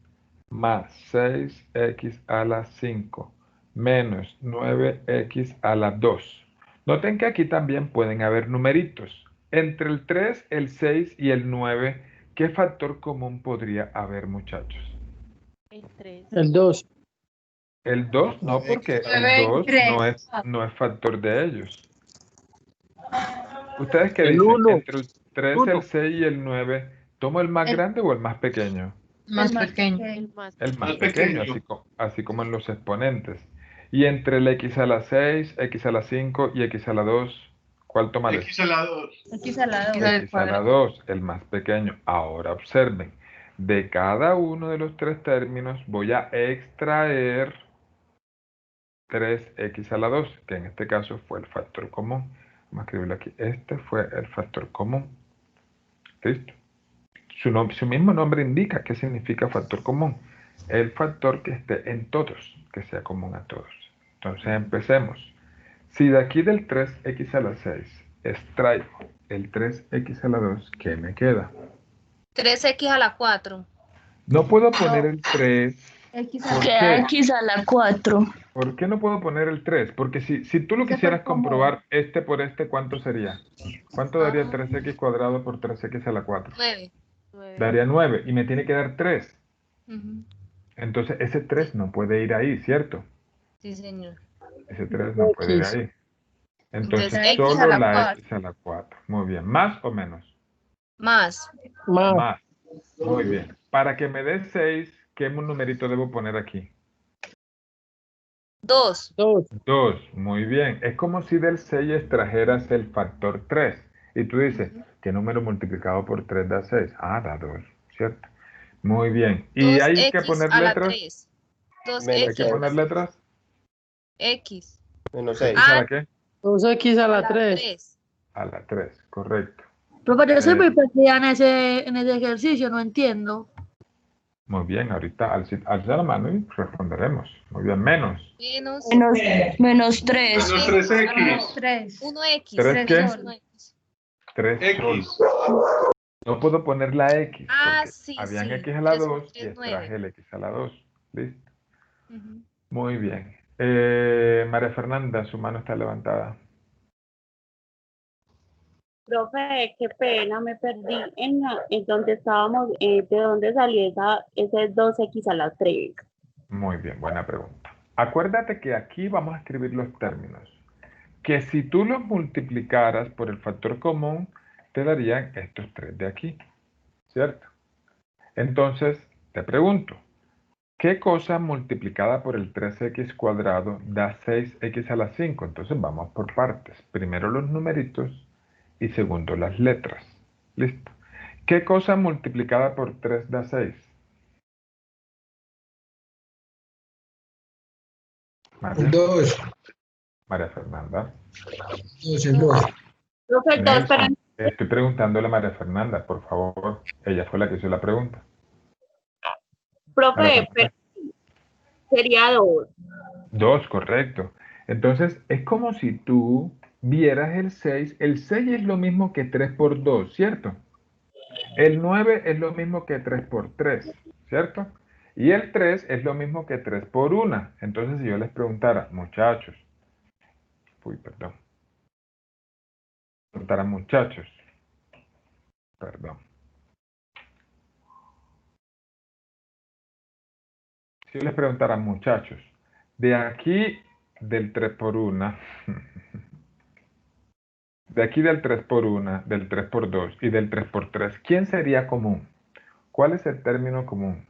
más 6x a la 5 menos 9x a la 2. Noten que aquí también pueden haber numeritos. Entre el 3, el 6 y el 9, ¿qué factor común podría haber, muchachos? El 3. el 2. El 2 no, porque el 2 no es factor de ellos. ¿Ustedes qué El dicen? 1. Entre el 3, el 6 y el 9, ¿tomo el más grande o el más pequeño? Más pequeño. El más Más pequeño, pequeño. así como en los exponentes. Y entre el x a la 6, x a la 5 y x a la 2, ¿cuál tomaré? X a la 2. X a la 2. X a la 2, el más pequeño. Ahora observen, de cada uno de los tres términos voy a extraer 3x a la 2, que en este caso fue el factor común. Vamos a escribirlo aquí. Este fue el factor común. ¿Listo? Su mismo nombre indica qué significa factor común. El factor que esté en todos, que sea común a todos. Entonces empecemos. Si de aquí del 3x a la 6 extraigo el 3x a la 2, ¿qué me queda? 3x a la 4. No puedo poner el 3. X ¿Por Queda qué? X a la 4. ¿Por qué no puedo poner el 3? Porque si tú lo quisieras comprobar este por este, ¿cuánto sería? ¿Cuánto daría 3x cuadrado por 3x a la 4? 9. Daría 9 y me tiene que dar 3. Entonces ese 3 no puede ir ahí, ¿cierto? Sí, señor. Ese 3 no puede ir ahí. Entonces Entonces, X a solo la la 4. x a la 4. Muy bien. ¿Más o menos? Más. Más. Muy bien. Para que me dé 6, ¿qué numerito debo poner aquí? 2. 2. Muy bien. Es como si del 6 extrajeras el factor 3. Y tú dices, ¿qué número multiplicado por 3 da 6? Ah, da 2, ¿cierto? Muy bien. ¿Y hay que 2x poner a la letras? 3. ¿Hay que 2x. poner letras? X. Menos ¿X 6. a la qué? 2x a la La 3. 3. A la 3, correcto. Profe, yo soy Eh, muy perdida en ese ejercicio, no entiendo. Muy bien, ahorita alza la mano y responderemos. Muy bien, menos. Menos Menos 3. Menos 3x. 3. 1x. ¿Tres qué? 1x. 3 X. No puedo poner la X Ah, porque sí, habían sí. X a la Es 2 y 9. extraje el X a la 2. ¿Listo? Ujú. Muy bien. María Fernanda, su mano está levantada. Profe, qué pena, me perdí en donde estábamos, de dónde salió ese 2x a la 3. Muy bien, buena pregunta. Acuérdate que aquí vamos a escribir los términos. Que si tú los multiplicaras por el factor común, te darían estos 3 de aquí, ¿cierto? Entonces, te pregunto, ¿qué cosa multiplicada por el 3x cuadrado da 6x a la 5? Entonces vamos por partes. Primero los numeritos y segundo las letras. ¿Listo? ¿Qué cosa multiplicada por 3 da 6? María. 2. María Fernanda. 2, el 2. Profe, dos, pero Nelson, estoy preguntándole a María Fernanda, por favor. Ella fue la que hizo la pregunta. profe, pero sería 2. 2, correcto. Entonces, es como si tú vieras el 6. El 6 es lo mismo que 3 por 2, ¿cierto? El 9 es lo mismo que 3 por 3, ¿cierto? Y el 3 es lo mismo que 3 por 1. Entonces, si yo les preguntara, muchachos, Si yo les preguntara, muchachos, de aquí del 3 por 1, de aquí del 3 por 1, del 3 por 2 y del 3 por 3, ¿quién sería común? ¿Cuál es el término común?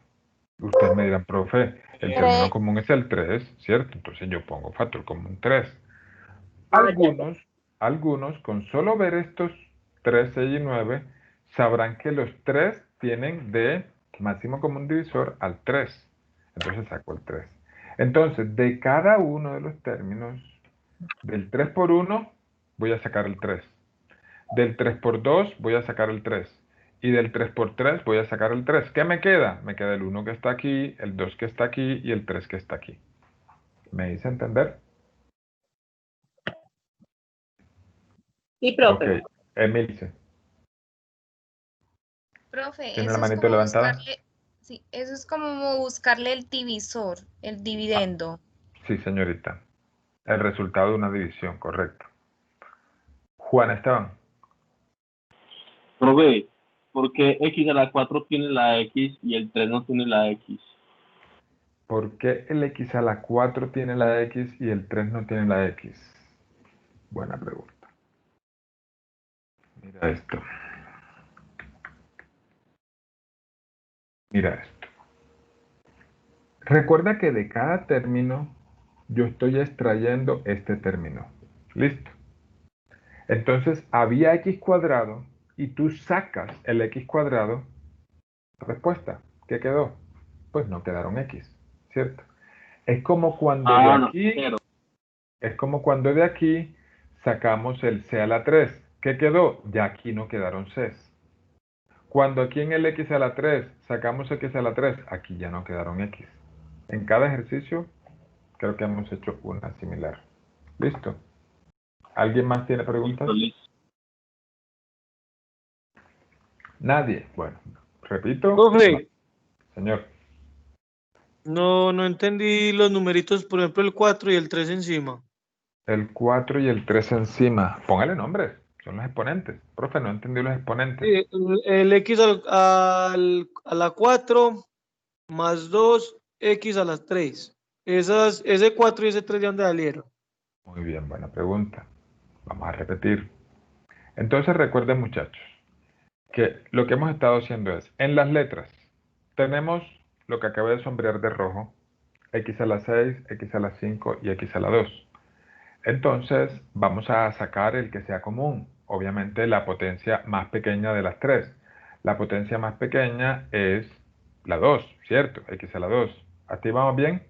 Ustedes me dirán, profe, el término común es el 3, ¿cierto? Entonces yo pongo factor común 3. Algunos, con solo ver estos 3, 6 y 9, sabrán que los 3 tienen de máximo común divisor al 3. Entonces saco el 3. Entonces, de cada uno de los términos, del 3 por 1, voy a sacar el 3. Del 3 por 2, voy a sacar el 3. Y del 3 por 3, voy a sacar el 3. ¿Qué me queda? Me queda el 1 que está aquí, el 2 que está aquí y el 3 que está aquí. ¿Me hice entender? Sí, profe. Ok, Emilce. Profe, ¿Tiene eso la es manito como levantada? buscarle, sí, eso es como buscarle el divisor, el dividendo. Sí, señorita. El resultado de una división, correcto. Juan Esteban. Profe, ¿por qué x a la 4 tiene la x y el 3 no tiene la x? ¿Por qué el x a la 4 tiene la x y el 3 no tiene la x? Buena pregunta. Mira esto. Mira esto. Recuerda que de cada término yo estoy extrayendo este término. ¿Listo? Entonces había x cuadrado y tú sacas el x cuadrado. Respuesta. ¿Qué quedó? Pues no quedaron x, ¿cierto? Es como cuando de aquí sacamos el c a la 3. ¿Qué quedó? Ya aquí no quedaron c's. Cuando aquí en el x a la 3 sacamos x a la 3, aquí ya no quedaron x. En cada ejercicio creo que hemos hecho una similar. ¿Listo? ¿Alguien más tiene preguntas? Nadie. Bueno, repito. Profe, Señor. no entendí los numeritos, por ejemplo, el 4 y el 3 encima. El 4 y el 3 encima. Póngale nombres. Son los exponentes. Profe, no entendí los exponentes. Sí, el x a la 4 más 2, x a las 3. Ese 4 y ese 3 de dónde salieron. Muy bien, buena pregunta. Vamos a repetir. Entonces recuerden, muchachos, que lo que hemos estado haciendo es, en las letras, tenemos lo que acabo de sombrear de rojo, x a la 6, x a la 5 y x a la 2. Entonces, vamos a sacar el que sea común. Obviamente, la potencia más pequeña de las tres. La potencia más pequeña es la 2, ¿cierto? X a la 2. ¿Hasta ahí vamos bien?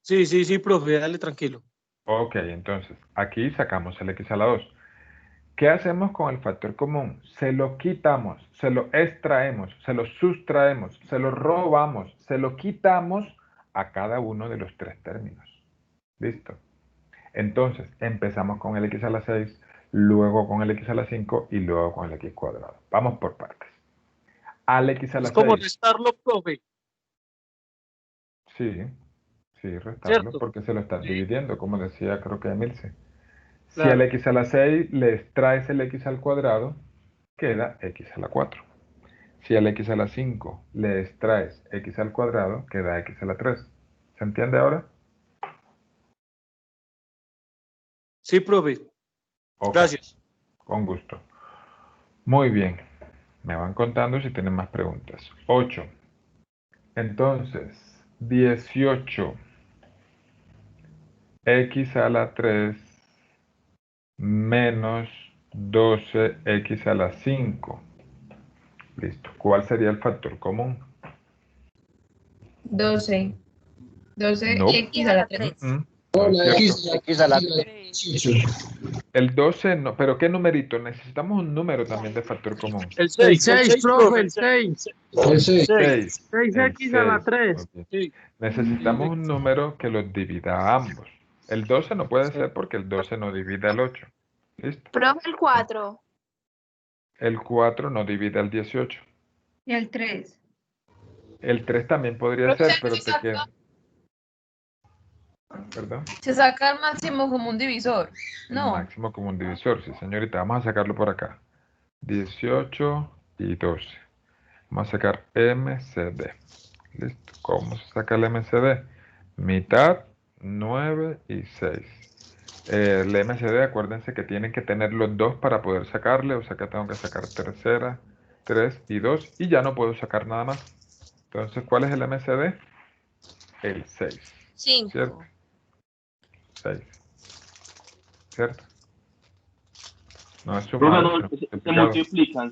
Sí, profe, dale tranquilo. Ok, entonces, aquí sacamos el x a la 2. ¿Qué hacemos con el factor común? Se lo quitamos, se lo extraemos, se lo sustraemos, se lo robamos, se lo quitamos a cada uno de los tres términos. ¿Listo? Entonces, empezamos con el x a la 6, luego con el x a la 5 y luego con el x cuadrado. Vamos por partes. Al x a la 6. Es como restarlo, profe. Sí, restarlo, ¿Cierto? porque se lo están dividiendo, como decía creo que Emilce. Si Claro. al x a la 6 le extraes el x al cuadrado, queda x a la 4. Si al x a la 5 le extraes x al cuadrado, queda x a la 3. ¿Se entiende ahora? Sí, profe. Ok, Gracias. con gusto. Muy bien. Me van contando si tienen más preguntas. 8. Entonces, 18 x a la 3 menos 12x a la 5. Listo. ¿Cuál sería el factor común? 12. 12 No. x a la 3. No Hola, es X, cierto. X a la 18. El 12 no, pero ¿qué numerito? Necesitamos un número también de factor común. El El 6, 6, profe, el 6. El 6. 6. 6x a la 3. Muy bien. Necesitamos un número que los divida a ambos. El 12 no puede ser porque el 12 no divide al 8. ¿Listo? Profe, el 4. El 4 no divide al 18. Y el 3. El 3 también podría ser, pero te queda. ¿Perdón? Se saca el máximo común divisor. El No. máximo común divisor, sí, señorita. Vamos a sacarlo por acá. 18 y 12. Vamos a sacar MCD. Listo. ¿Cómo se saca el MCD? Mitad, 9 y 6. El MCD, acuérdense que tienen que tener los dos para poder sacarle. O sea que tengo que sacar tercera, 3 y 2. Y ya no puedo sacar nada más. Entonces, ¿cuál es el MCD? El 6. 5. ¿Cierto? 6. ¿Cierto? No es Profe, sumado, no, sino se multiplicado. multiplican,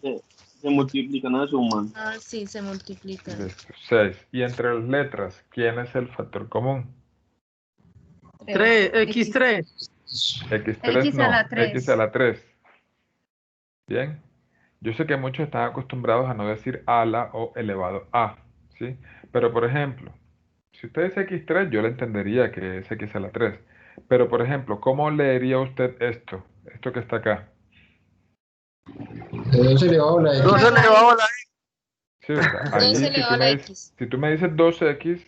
se multiplican, no se suman. Ah, sí, se multiplica. Listo, 6. Y entre las letras, ¿quién es el factor común? 3, X3. X3 X a no, la 3. X a la 3. Bien. Yo sé que muchos están acostumbrados a no decir a la o elevado a, ¿sí? Pero, por ejemplo, si usted dice X3, yo le entendería que es X a la 3. Pero, por ejemplo, ¿cómo leería usted esto? Esto que está acá. 2 elevado a la X. 2 elevado a la Sí, o sea, 2 ahí elevado a la X. si tú me dices 2X,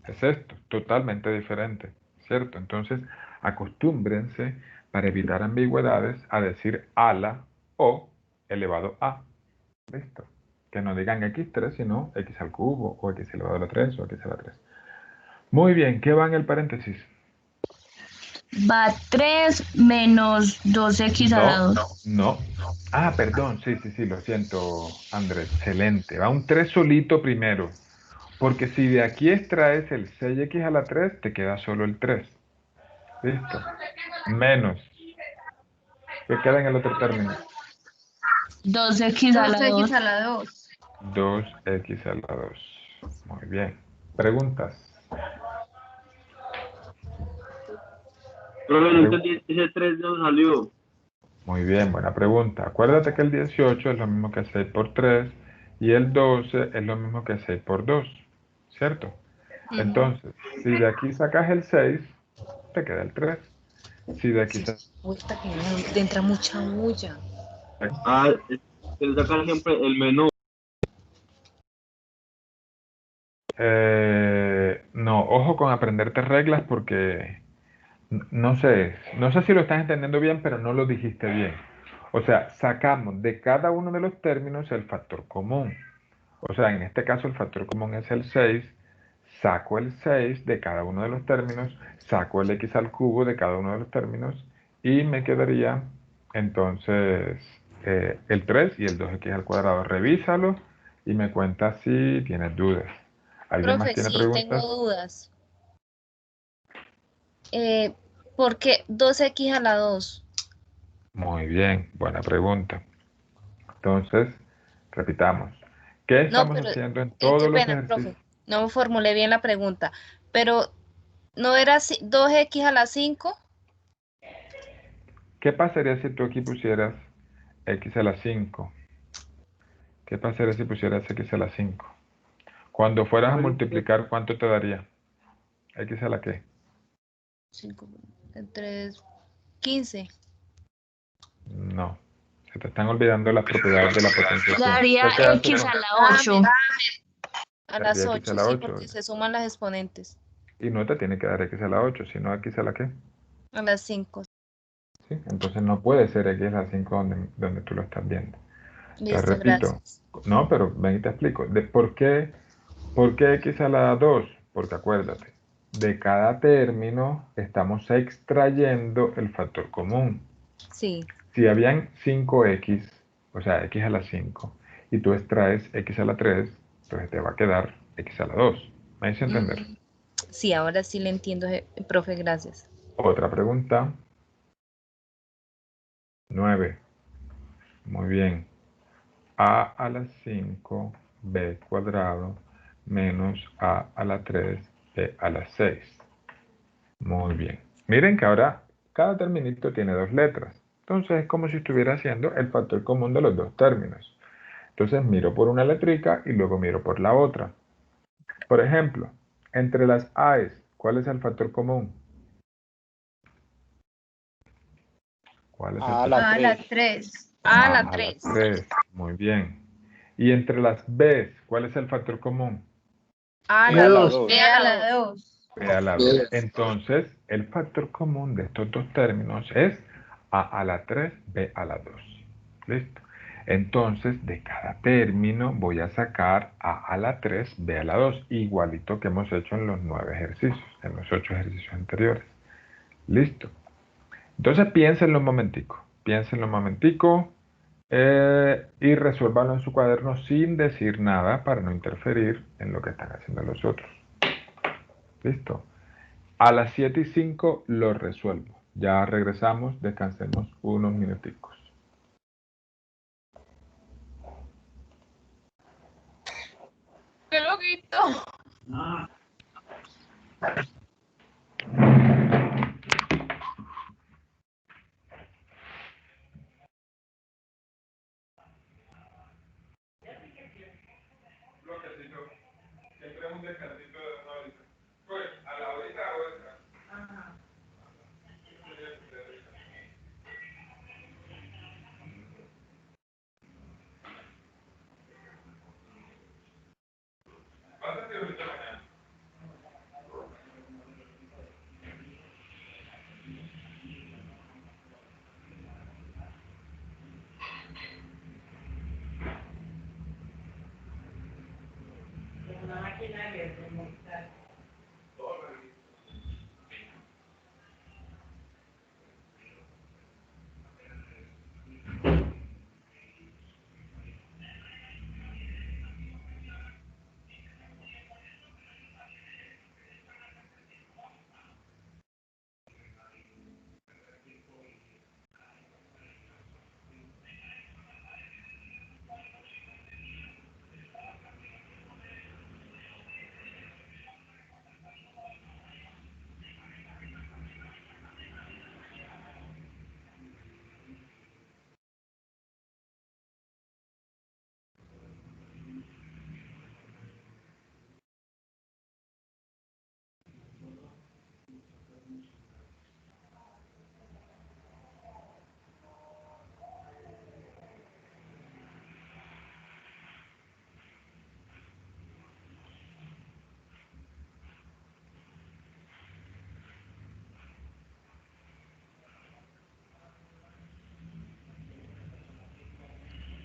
es esto, totalmente diferente, ¿cierto? Entonces, acostúmbrense para evitar ambigüedades a decir a la o elevado a. ¿Listo? Que no digan x3, sino x al cubo, o x elevado a la 3, o x a la 3. Muy bien, ¿qué va en el paréntesis? Va 3 menos 2x a la 2. No. Ah, perdón, sí, lo siento, Andrés, excelente. Va un 3 solito primero, porque si de aquí extraes el 6x a la 3, te queda solo el 3. ¿Listo? Menos. ¿Qué queda en el otro término? 2x a la 2. 2x a la 2. 2x a la 2. Muy bien. ¿Preguntas? Profe, no entendí, ese 3 de dónde salió. Muy bien, buena pregunta. Acuérdate que el 18 es lo mismo que 6 por 3 y el 12 es lo mismo que 6 por 2, ¿cierto? Entonces, si de aquí sacas el 6, te queda el 3. Si de aquí sacas... Ahorita que te entra mucha bulla. Ah, se le saca siempre el menor. No, ojo con aprenderte reglas porque no sé si lo estás entendiendo bien, pero no lo dijiste bien. O sea, sacamos de cada uno de los términos el factor común. O sea, en este caso el factor común es el 6, saco el 6 de cada uno de los términos, saco el x al cubo de cada uno de los términos y me quedaría entonces el 3 y el 2x al cuadrado. Revísalo y me cuentas si tienes dudas. ¿Alguien más Profe, tiene sí, preguntas? tengo dudas. ¿Por qué 2x a la 2? Muy bien, buena pregunta. Entonces, repitamos. ¿Qué estamos haciendo en todos qué los pena, ejercicios? profe. No me formulé bien la pregunta. Pero, ¿no era 2x a la 5? ¿Qué pasaría si tú aquí pusieras x a la 5? ¿Qué pasaría si pusieras x a la 5? Cuando fueras a multiplicar, ¿cuánto te daría? ¿X a la qué? 5, 3, 15. No. Se te están olvidando las propiedades de la potenciación. Daría ¿Qué te hace x con- a la 8. A las Daría x 8, a la sí, 8. porque se suman las exponentes. Y no te tiene que dar x a la 8, sino x a la qué. A las 5. ¿Sí? Entonces no puede ser x a la 5 donde tú lo estás viendo. Te Listo, repito. gracias. No, pero ven y te explico. ¿Por qué x a la 2? Porque acuérdate, de cada término estamos extrayendo el factor común. Sí. Si habían 5x, o sea, x a la 5, y tú extraes x a la 3, entonces te va a quedar x a la 2. ¿Me hice entender? Sí, ahora sí le entiendo, profe, gracias. Otra pregunta. 9. Muy bien. A a la 5, b cuadrado, menos a la 3, b a la 6. Muy bien. Miren que ahora cada terminito tiene dos letras. Entonces es como si estuviera haciendo el factor común de los dos términos. Entonces miro por una letrica y luego miro por la otra. Por ejemplo, entre las AES, ¿cuál es el factor común? ¿Cuál es el A factor la A la 3. 3. A la A la 3. 3. Muy bien. Y entre las Bs, ¿cuál es el factor común? A A la la 2. 2. B B a a la la 2. 2. B a la 2. Entonces, el factor común de estos dos términos es A a la 3, B a la 2. ¿Listo? Entonces, de cada término voy a sacar A a la 3, B a la 2, igualito que hemos hecho en los 9 ejercicios, en los 8 ejercicios anteriores. ¿Listo? Entonces, piénsenlo un momentico. Piénsenlo un momentico y resuélvanlo en su cuaderno sin decir nada para no interferir en lo que están haciendo los otros. ¿Listo? A las 7:05 lo resuelvo. Ya regresamos, descansemos unos minuticos. ¡Qué loquito!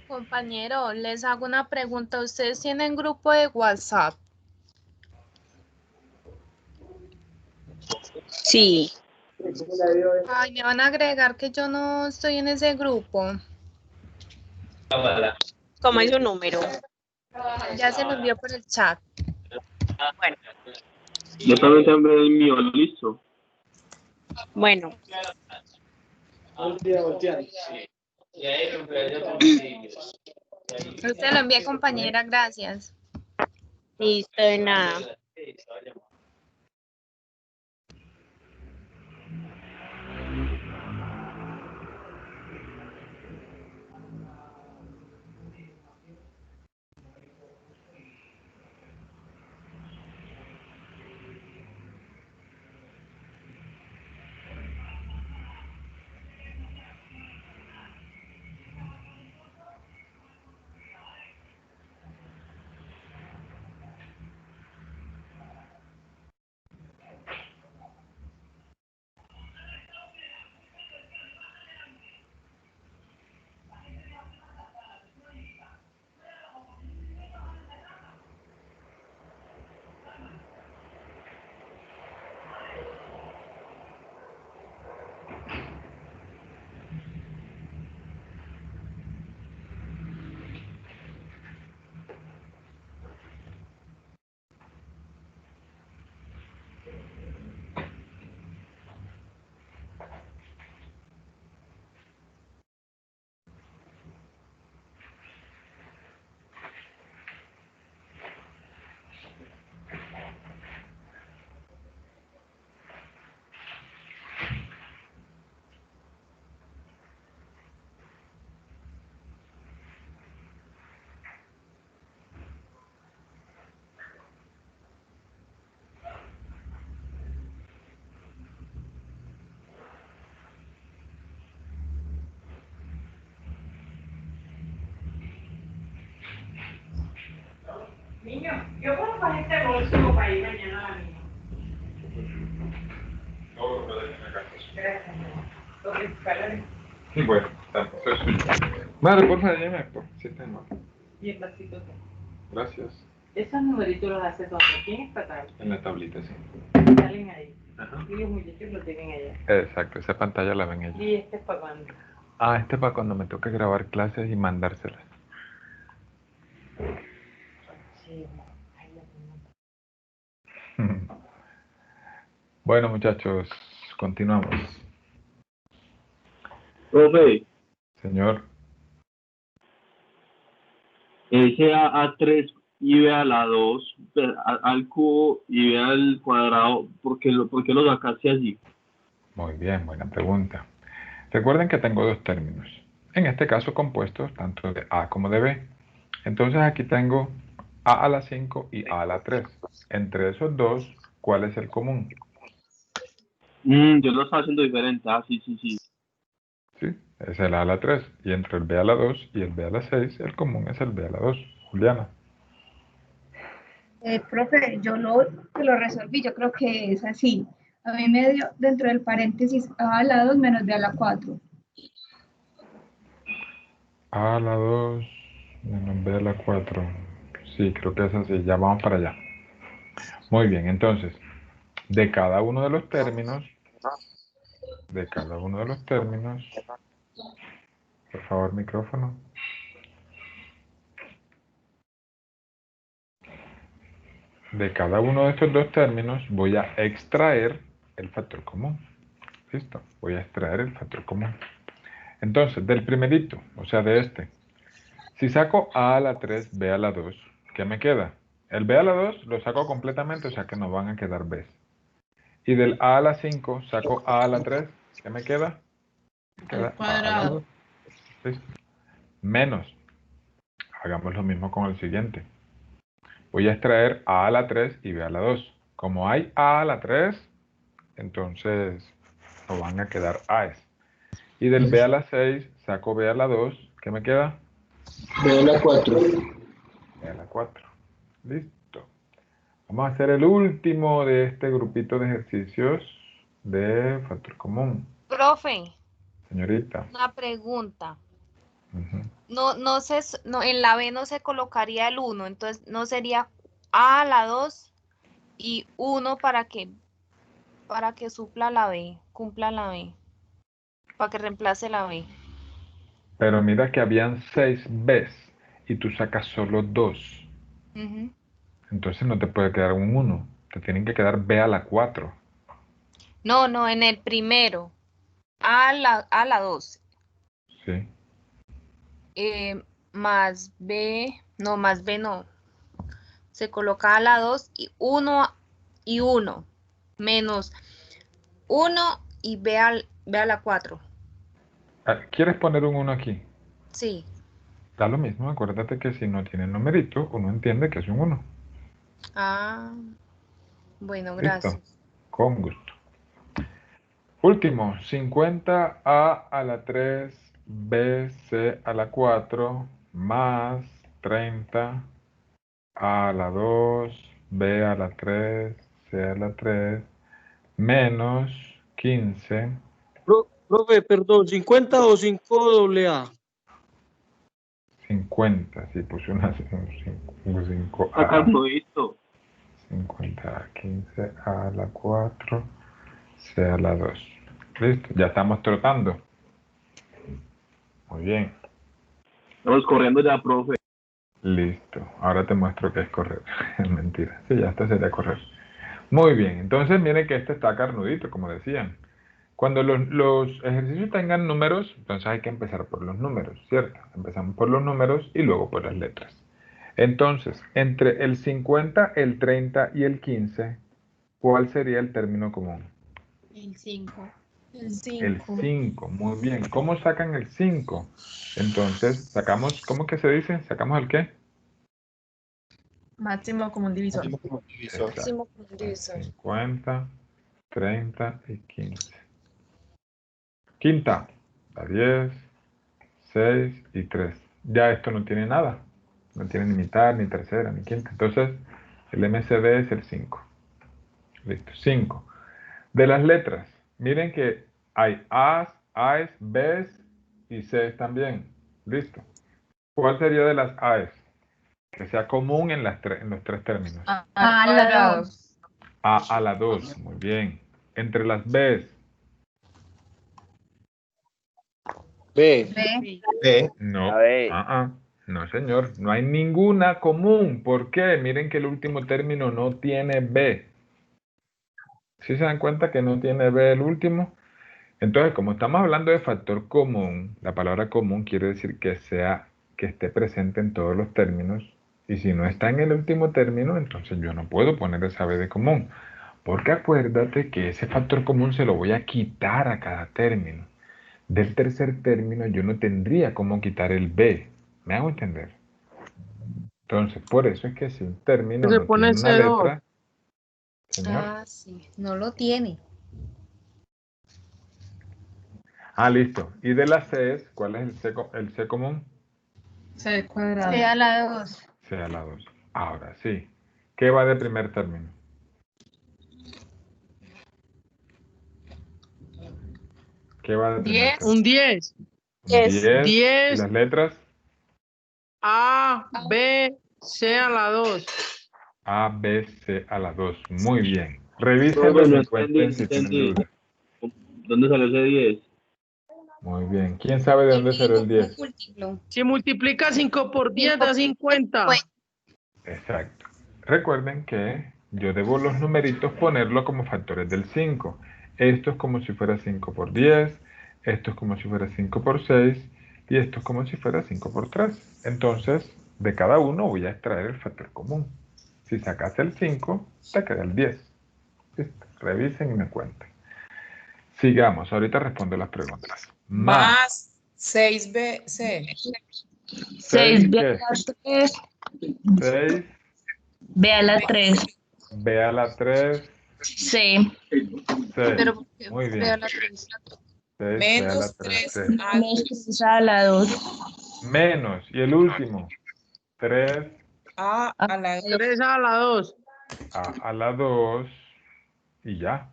Compañero, les hago una pregunta. ¿Ustedes tienen grupo de WhatsApp? Sí. Ay, me van a agregar que yo no estoy en ese grupo. ¿Cómo es su número? Ya se lo envió por el chat. Bueno, Yo también tengo el mío, listo. bueno. Usted lo envía, compañera, gracias. Listo, de nada. Yo puedo coger este bolso para ir mañana a la misma. Gracias. Lo principal es... Bueno, tampoco es suyo. Madre, por favor, llame por si está mal. Y el vasito. Gracias. Esos numeritos los hace donde. ¿Quién está tal? En la tablita, sí. Salen ahí. Ajá. Y los muchachos lo tienen allá. Exacto, esa pantalla la ven ellos. Y este es para cuando. Ah, este es para cuando me toque grabar clases y mandárselas. Sí. Bueno, muchachos, continuamos. Profe, Señor, ese A3 y ve a la 2, al cubo y ve al cuadrado, ¿por qué lo sacaste así? muy bien, buena pregunta. Recuerden que tengo dos términos. En este caso compuestos tanto de A como de B. Entonces aquí tengo A a la 5 y A a la 3. Entre esos dos, ¿cuál es el común? Yo lo estaba haciendo diferente. Ah, sí. Sí, es el A a la 3. Y entre el B a la 2 y el B a la 6, el común es el B a la 2. Juliana. Profe, yo lo resolví, yo creo que es así. A mí me dio dentro del paréntesis A a la 2 menos B a la 4. A a la 2 menos B a la 4. Sí, creo que es así. Ya vamos para allá. Muy bien, entonces, de cada uno de los términos, por favor, micrófono. De cada uno de estos dos términos voy a extraer el factor común. ¿Listo? Voy a extraer el factor común. Entonces, del primerito, o sea, de este, si saco A a la 3, B a la 2, ¿qué me queda? El B a la 2 lo saco completamente, o sea que no van a quedar B's. Y del A a la 5 saco A a la 3, ¿qué me queda? Me queda Al cuadrado. ¿Listo? Menos. Hagamos lo mismo con el siguiente. Voy a extraer A a la 3 y B a la 2. Como hay A a la 3, entonces no van a quedar A's. Y del B a la 6 saco B a la 2. ¿Qué me queda? B a la 4. B a la 4. Listo. Vamos a hacer el último de este grupito de ejercicios de factor común. Profe, Señorita. una pregunta. Ujú. No, en la B no se colocaría el 1, entonces no sería A a la 2 y 1 para que supla la B, cumpla la B, para que reemplace la B. Pero mira que habían 6 B's y tú sacas solo 2. Ujú. Entonces no te puede quedar un 1. Te tienen que quedar B a la 4. No, en el primero, A a la 2, Sí. más B no. Se coloca A la 2 y 1 y 1, menos 1 y B a la 4. ¿Quieres poner un 1 aquí? Sí. Da lo mismo, acuérdate que si no tiene numerito, uno entiende que es un 1. Ah, bueno, ¿Listo? gracias. Con gusto. Último, 50A a la 3, BC a la 4, más 30A a la 2, B a la 3, C a la 3, menos 15. Profe, perdón, 50 o 5 AA. 50, sí, puse un 5A. Acá todito. 50A, 15A a la 4, C a la 2. Listo, ya estamos trotando. Muy bien. Estamos corriendo ya, profe. Listo, ahora te muestro qué es correr. Es mentira. Sí, ya esto sería correr. Muy bien, entonces miren que este está carnudito, como decían. Cuando los ejercicios tengan números, entonces hay que empezar por los números, ¿cierto? Empezamos por los números y luego por las letras. Entonces, entre el 50, el 30 y el 15, ¿cuál sería el término común? El 5. El 5, muy bien. ¿Cómo sacan el 5? Entonces, sacamos, ¿cómo que se dice? ¿Sacamos el qué? Máximo común divisor. Máximo común divisor. 50, 30 y 15. Quinta, la 10, 6 y 3. Ya esto no tiene nada. No tiene ni mitad, ni tercera, ni quinta. Entonces, El MCD es el 5. Listo, 5. De las letras, miren que hay A's, A's, B's y C's también. Listo. ¿Cuál sería de las A's? Que sea común en los tres términos. A la 2. A la 2, muy bien. Entre las B's. B. B. No. A ver. No, señor. No hay ninguna común. ¿Por qué? Miren que el último término no tiene B. ¿Sí se dan cuenta que no tiene B el último? Entonces, como estamos hablando de factor común, la palabra común quiere decir que esté presente en todos los términos. Y si no está en el último término, entonces yo no puedo poner esa B de común. Porque acuérdate que ese factor común se lo voy a quitar a cada término. Del tercer término yo no tendría cómo quitar el B. ¿Me hago entender? Entonces, por eso es que si un término Se no pone tiene una C2. letra... Señor. Ah, sí. No lo tiene. Listo. Y de las Cs, ¿cuál es el C común? C cuadrado. C a la 2. C a la 2. Ahora sí. ¿Qué va de primer término? ¿Qué va de primer 10. término? Un 10. 10. 10. ¿Y las letras? A, B, C a la 2. A, B, C a la 2. Muy bien. Revísenlo Profe, no y cuenten si tienen entendí. dudas. ¿Dónde salió ese 10? Muy bien. ¿Quién sabe de dónde salió el 10? Si multiplica 5 por 10 da 50. Exacto. Recuerden que yo debo los numeritos ponerlo como factores del 5. Esto es como si fuera 5 por 10, esto es como si fuera 5 por 6 y esto es como si fuera 5 por 3. Entonces, de cada uno voy a extraer el factor común. Si sacas el 5, te queda el 10. Listo. Revisen y me cuenten. Sigamos, ahorita respondo las preguntas. Más 6BC. 6B ¿qué? a la 3. 6. B a la 3. B a la 3. C. Pero Muy bien. B a la 3. 6 B a la Menos 3. 3 Menos 3 a la 2. Menos. Y el último. 3 A a la 3 a la 2. a la 2. Y ya.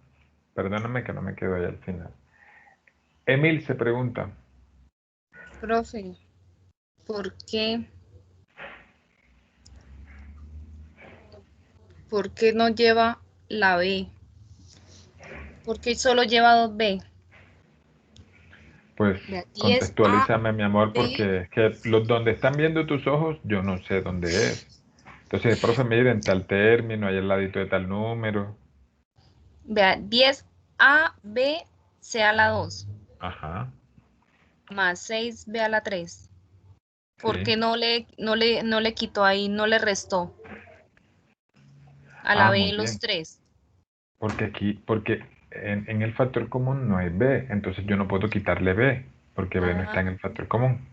Perdóname que no me quedo ahí al final. Emil se pregunta. Profe, ¿por qué no lleva la B? ¿Por qué solo lleva 2B? Pues Vea, 10A, contextualízame, mi amor, B. porque es que donde están viendo tus ojos, yo no sé dónde es. Entonces, el profe me dice en tal término, ahí al ladito de tal número. Vea, 10A, B, C a la 2. Ajá. Más 6B a la 3. ¿Por Sí. qué no le quitó ahí, no le restó a la B Muy los bien. 3? Porque en el factor común no hay B, entonces yo no puedo quitarle B, porque B no está en el factor común.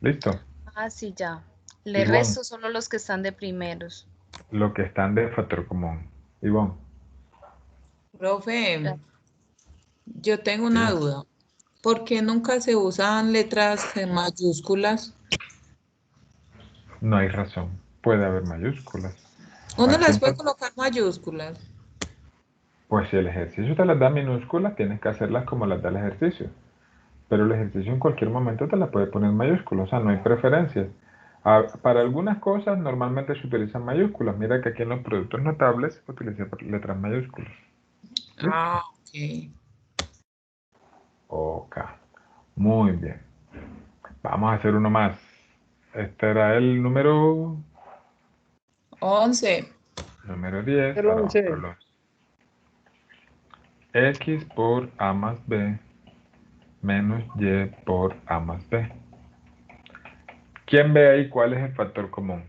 ¿Listo? Sí, ya. Le Ivonne. resto solo los que están de primeros. Lo que están de factor común. Ivonne. Profe, yo tengo una duda. ¿Por qué nunca se usan letras en mayúsculas? No hay razón. Puede haber mayúsculas. ¿Uno Aquí las en puede fac- colocar mayúsculas? Pues si el ejercicio te las da minúsculas, tienes que hacerlas como las da el ejercicio. Pero el ejercicio en cualquier momento te las puede poner mayúsculas, o sea, no hay preferencias. Para algunas cosas normalmente se utilizan mayúsculas. Mira que aquí en los productos notables se utilizan letras mayúsculas. Ah, ok. Ok. Muy bien. Vamos a hacer uno más. Este era el número 11. Número 10. El Ahora vamos 11. por los X por A más B menos Y por A más B. ¿Quién ve ahí cuál es el factor común?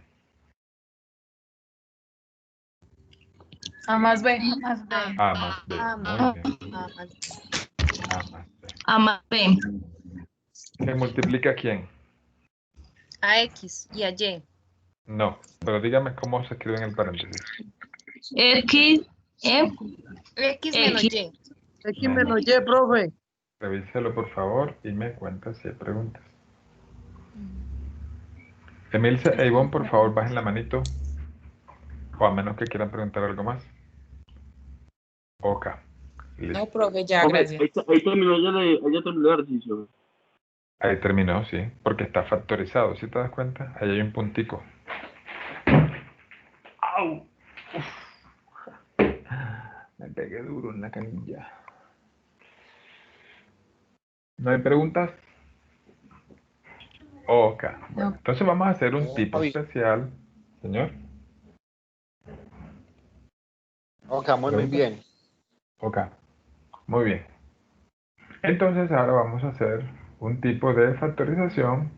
A más B. A más B. Muy bien. A más B. A más B. ¿Se multiplica quién? A X y a Y. No, pero dígame cómo se escribe en el paréntesis. X, X menos Y. X menos Y, profe. Revíselo por favor y me cuenta si hay preguntas. Emilce e Ivonne, por favor, bajen la manito. O a menos que quieran preguntar algo más. Ok. Listo. No, profe, ya, Hombre, gracias. ahí terminó ya terminó el ejercicio. Ahí terminó, sí. Porque está factorizado, ¿sí te das cuenta? Ahí hay un puntico. ¡Au! Uf. Me pegué duro en la canilla. ¿No hay preguntas? Ok. Bueno, No. entonces vamos a hacer un tipo especial. Señor. Ok, muy ¿Pregunta? bien. Ok. Muy bien. Entonces ahora vamos a hacer un tipo de factorización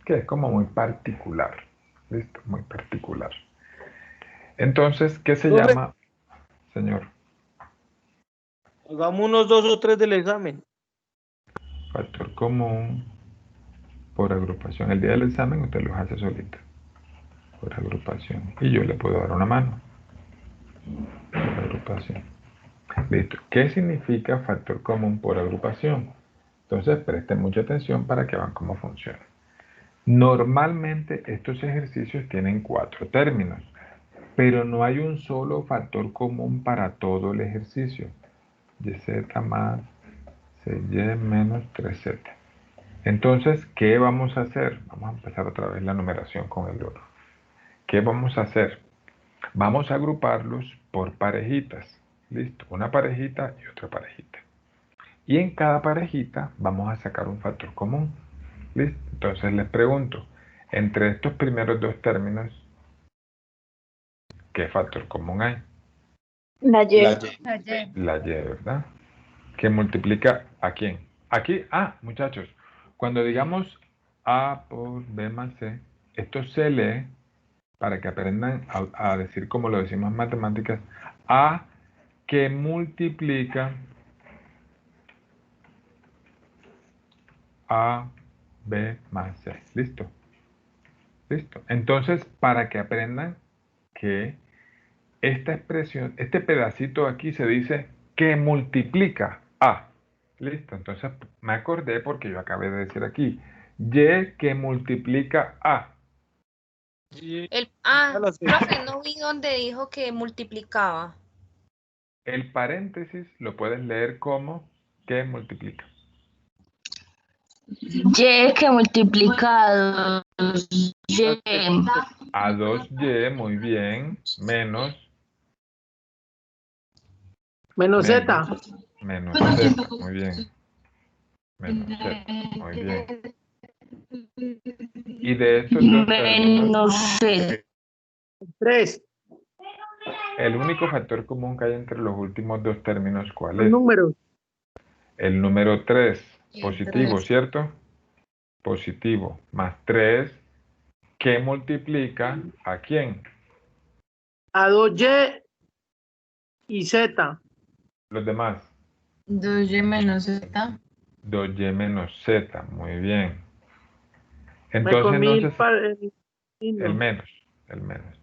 que es como muy particular. ¿Listo? Muy particular. Entonces, ¿qué se Profe. llama? Señor. Hagamos unos 2 o 3 del examen. Factor común por agrupación. El día del examen usted los hace solito. Por agrupación. Y yo le puedo dar una mano. Por agrupación. Listo. ¿Qué significa factor común por agrupación? Entonces presten mucha atención para que vean cómo funciona. Normalmente estos ejercicios tienen 4 términos, pero no hay un solo factor común para todo el ejercicio. YZ más CY menos 3Z. Entonces, ¿qué vamos a hacer? Vamos a empezar otra vez la numeración con el 1. ¿Qué vamos a hacer? Vamos a agruparlos por parejitas. Listo, una parejita y otra parejita. Y en cada parejita vamos a sacar un factor común. ¿Listo? Entonces les pregunto, entre estos primeros dos términos, ¿qué factor común hay? La Y. La Y, ¿verdad? ¿Que multiplica a quién? Aquí, muchachos, cuando digamos A por B más C, esto se lee, para que aprendan a decir como lo decimos en matemáticas, A que multiplica A, B más C. ¿Listo? ¿Listo? Entonces, para que aprendan que esta expresión, este pedacito aquí se dice que multiplica A. ¿Listo? Entonces, me acordé porque yo acabé de decir aquí, Y que multiplica A. Profe, no vi donde dijo que multiplicaba. El paréntesis lo puedes leer como que multiplica. Y que multiplica a 2Y. A 2Y, muy bien, menos Menos Z. Menos Z, muy bien. Menos Z, muy bien. Y de estos dos términos, Menos Z. 3. el único factor común que hay entre los últimos dos términos, ¿cuál El es? número. El número 3, El positivo, 3. ¿cierto? Positivo, más 3, ¿qué multiplica a quién? A 2Y y Z. Los demás. 2Y menos Z. 2Y menos Z, muy bien. Me Entonces, comí no sé si, el el menos.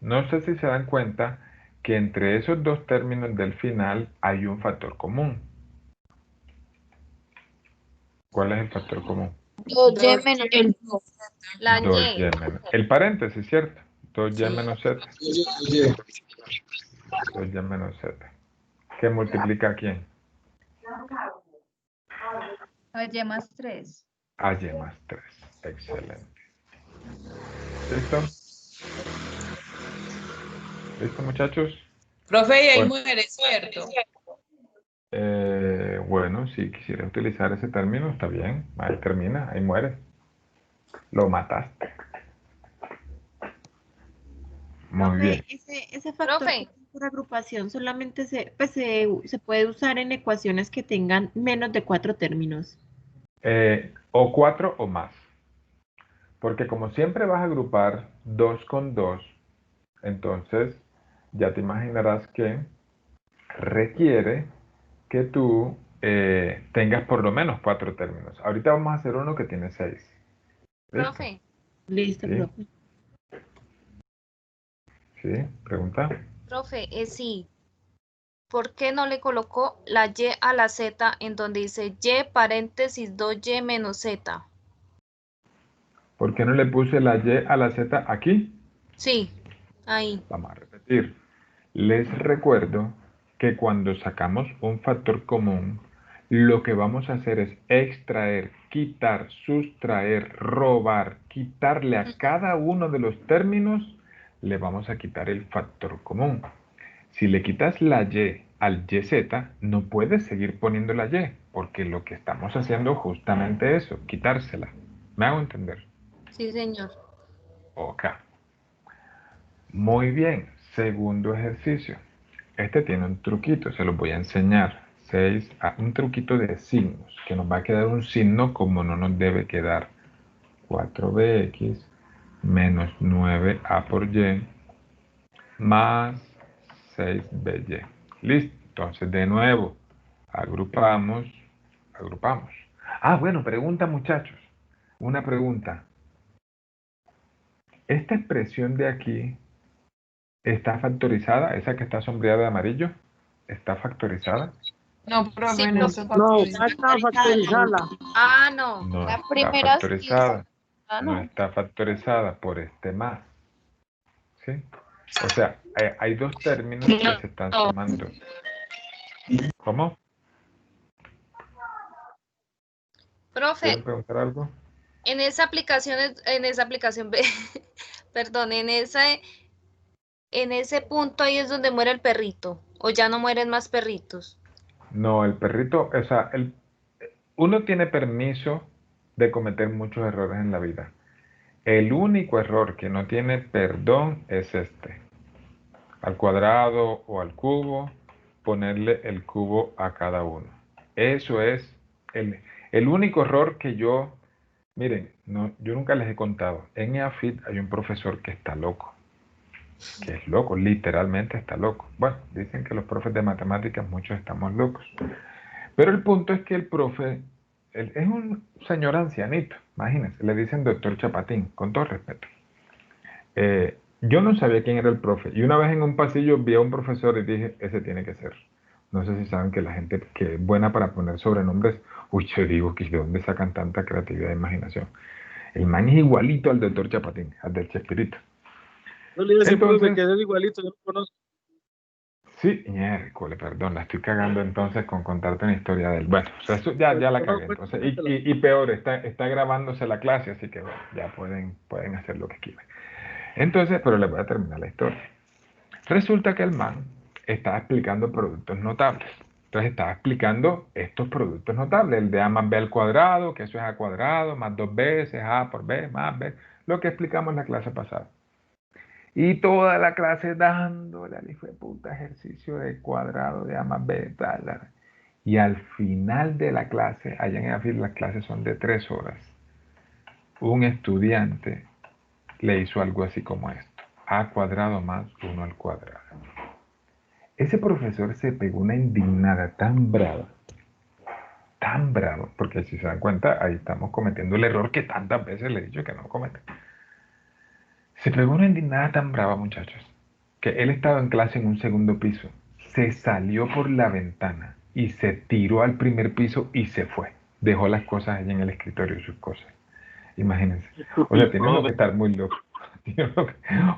No sé si se dan cuenta que entre esos dos términos del final hay un factor común. ¿Cuál es el factor común? 2Y menos el La 2Y Y. menos. El paréntesis, ¿cierto? 2Y menos Z. 2Y menos Z. ¿Qué multiplica a quién? A Y más 3. A Y más 3. Excelente. ¿Listo? ¿Listo, muchachos? Profe, y ahí Bueno. muere, ¿cierto? Bueno, si quisiera utilizar ese término, está bien. Ahí termina, ahí muere. Lo mataste. Muy bien. Profe, ese factor Profe, por agrupación solamente se puede usar en ecuaciones que tengan menos de 4 términos. O 4 o más. Porque como siempre vas a agrupar 2 con 2, entonces ya te imaginarás que requiere que tú tengas por lo menos 4 términos. Ahorita vamos a hacer uno que tiene 6. ¿Listo? profe, Listo, ¿Sí? profe. ¿Sí? ¿Pregunta? profe, sí. ¿Por qué no le colocó la Y a la Z en donde dice Y paréntesis 2Y menos Z? ¿Por qué no le puse la Y a la Z aquí? Sí, ahí. Vamos a repetir. Les recuerdo que cuando sacamos un factor común, lo que vamos a hacer es extraer, quitar, sustraer, robar, quitarle a cada uno de los términos, le vamos a quitar el factor común. Si le quitas la y al yz, no puedes seguir poniendo la y, porque lo que estamos haciendo es justamente eso, quitársela. ¿Me hago entender? Sí, señor. Ok. Muy bien. Segundo ejercicio. Este tiene un truquito, se los voy a enseñar. Un truquito de signos, que nos va a quedar un signo como no nos debe quedar. 4bx menos 9a por y más 6by. Listo. Entonces, de nuevo, agrupamos. Ah, bueno, pregunta, muchachos. Una pregunta. Esta expresión de aquí está factorizada, esa que está sombreada de amarillo, ¿está factorizada? No, profe, Sí, no profe. se No, factoriza. falta factorizarla. Ah, no. No La está primera sí factorizada. Ah, No no. está factorizada por este más. ¿Sí? O sea, hay dos términos que se están sumando. ¿Cómo? Profe, ¿Quieren preguntar algo? en esa aplicación, perdón, en ese punto ahí es donde muere el perrito, o ya no mueren más perritos. No, el perrito, o sea, uno tiene permiso de cometer muchos errores en la vida. El único error que no tiene perdón es este. Al cuadrado o al cubo, ponerle el cubo a cada uno. Eso es el único error que miren, yo nunca les he contado. En EAFIT hay un profesor que está loco. Que es loco, literalmente está loco. Bueno, dicen que los profes de matemáticas, muchos estamos locos. Pero el punto es que el profe, él es un señor ancianito, imagínense, le dicen doctor Chapatín, con todo respeto. Yo no sabía quién era el profe, y una vez en un pasillo vi a un profesor y dije, ese tiene que ser. No sé si saben que la gente que es buena para poner sobrenombres, yo digo, que ¿de dónde sacan tanta creatividad e imaginación? El man es igualito al doctor Chapatín, al del Chespirito. No le digas profe Entonces, que es igualito, yo lo conozco. sí, miércoles, perdón, la estoy cagando entonces con contarte una historia de él. Bueno, o sea, eso ya la cagué. Entonces, y peor, está grabándose la clase, así que bueno, ya pueden hacer lo que quieran. Entonces, pero les voy a terminar la historia. Resulta que el man estaba explicando productos notables. Entonces estaba explicando estos productos notables, el de A más B al cuadrado, que eso es A cuadrado, más 2 veces A por B, más B, lo que explicamos en la clase pasada. Y toda la clase dándole al hijo de puta ejercicio de cuadrado de A más B, tal. Y al final de la clase, allá en AFIR las clases son de 3 horas, un estudiante le hizo algo así como esto. A cuadrado más 1 al cuadrado. Ese profesor se pegó una indignada tan brava, porque si se dan cuenta, ahí estamos cometiendo el error que tantas veces le he dicho que no cometen. Se pegó una indignada tan brava, muchachos, que él estaba en clase en un segundo piso, se salió por la ventana y se tiró al primer piso y se fue. Dejó las cosas allí en el escritorio, sus cosas. Imagínense. O sea, tiene uno que estar muy loco.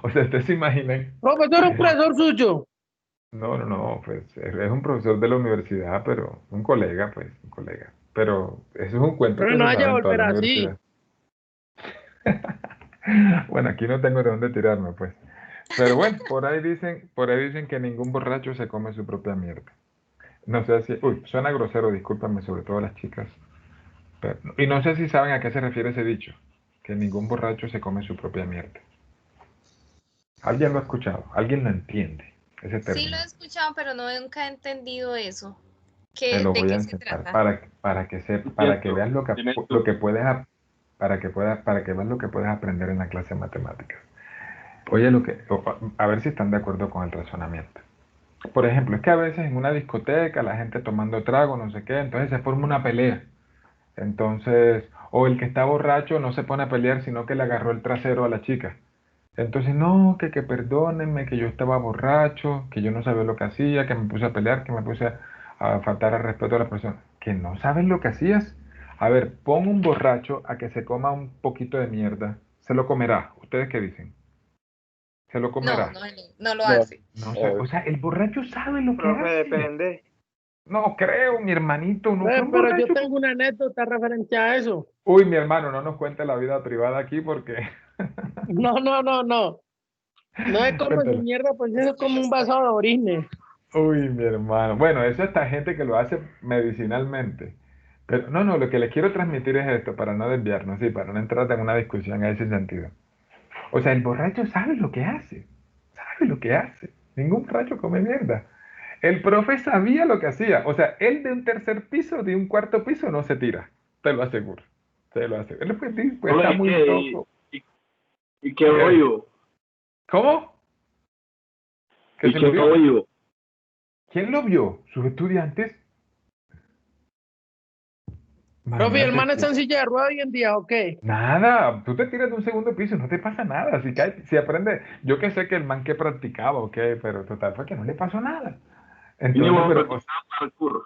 O sea, ustedes se imaginan. Profesor, un profesor suyo. No, pues es un profesor de la universidad, pero un colega. Pero eso es un cuento Pero que no se vaya sabe a en toda volver la así. universidad. Bueno, aquí no tengo de dónde tirarme, pues. Pero bueno, por ahí dicen que ningún borracho se come su propia mierda. No sé si, suena grosero, discúlpame, sobre todo las chicas. Y no sé si saben a qué se refiere ese dicho, que ningún borracho se come su propia mierda. ¿Alguien lo ha escuchado? ¿Alguien lo entiende? Ese término. Sí lo he escuchado, pero nunca he entendido eso. Te lo ¿De voy a qué se enseñar trata? para que veas lo que puedes para que veas lo que puedes aprender en la clase de matemáticas. Oye, a ver si están de acuerdo con el razonamiento. Por ejemplo, es que a veces en una discoteca la gente tomando trago, no sé qué, entonces se forma una pelea. Entonces, o el que está borracho no se pone a pelear, sino que le agarró el trasero a la chica. Entonces, no, que perdónenme, que yo estaba borracho, que yo no sabía lo que hacía, que me puse a pelear, que me puse a faltar al respeto a la persona. Que no sabes lo que hacías. A ver, pon un borracho a que se coma un poquito de mierda. Se lo comerá. ¿Ustedes qué dicen? ¿Se lo comerá? No lo hace. No, o sea, el borracho sabe lo que Profe, hace. depende. No creo, mi hermanito. No, que un Pero yo borracho... tengo una anécdota referente a eso. Uy, mi hermano, no nos cuente la vida privada aquí porque... No. No es como su Cuéntala. mierda, pues eso es como un vaso de orines. Uy, mi hermano. Bueno, eso está gente que lo hace medicinalmente. Pero no, lo que les quiero transmitir es esto, para no desviarnos, sí, para no entrar en una discusión en ese sentido. O sea, el borracho sabe lo que hace. Sabe lo que hace. Ningún borracho come mierda. El profe sabía lo que hacía. O sea, él de un tercer piso, de un cuarto piso, no se tira. Te lo aseguro. Te lo aseguro. Él pues, está muy loco. ¿Y qué hoyo? ¿Cómo? ¿Y qué hoyo? ¿Quién lo vio? ¿Sus estudiantes? Profe, ¿el man está en silla de ruedas hoy en día o qué? Nada, tú te tiras de un segundo piso, no te pasa nada. Si aprende, yo que sé que el man que practicaba, ok, pero total fue que no le pasó nada. Entonces, pero,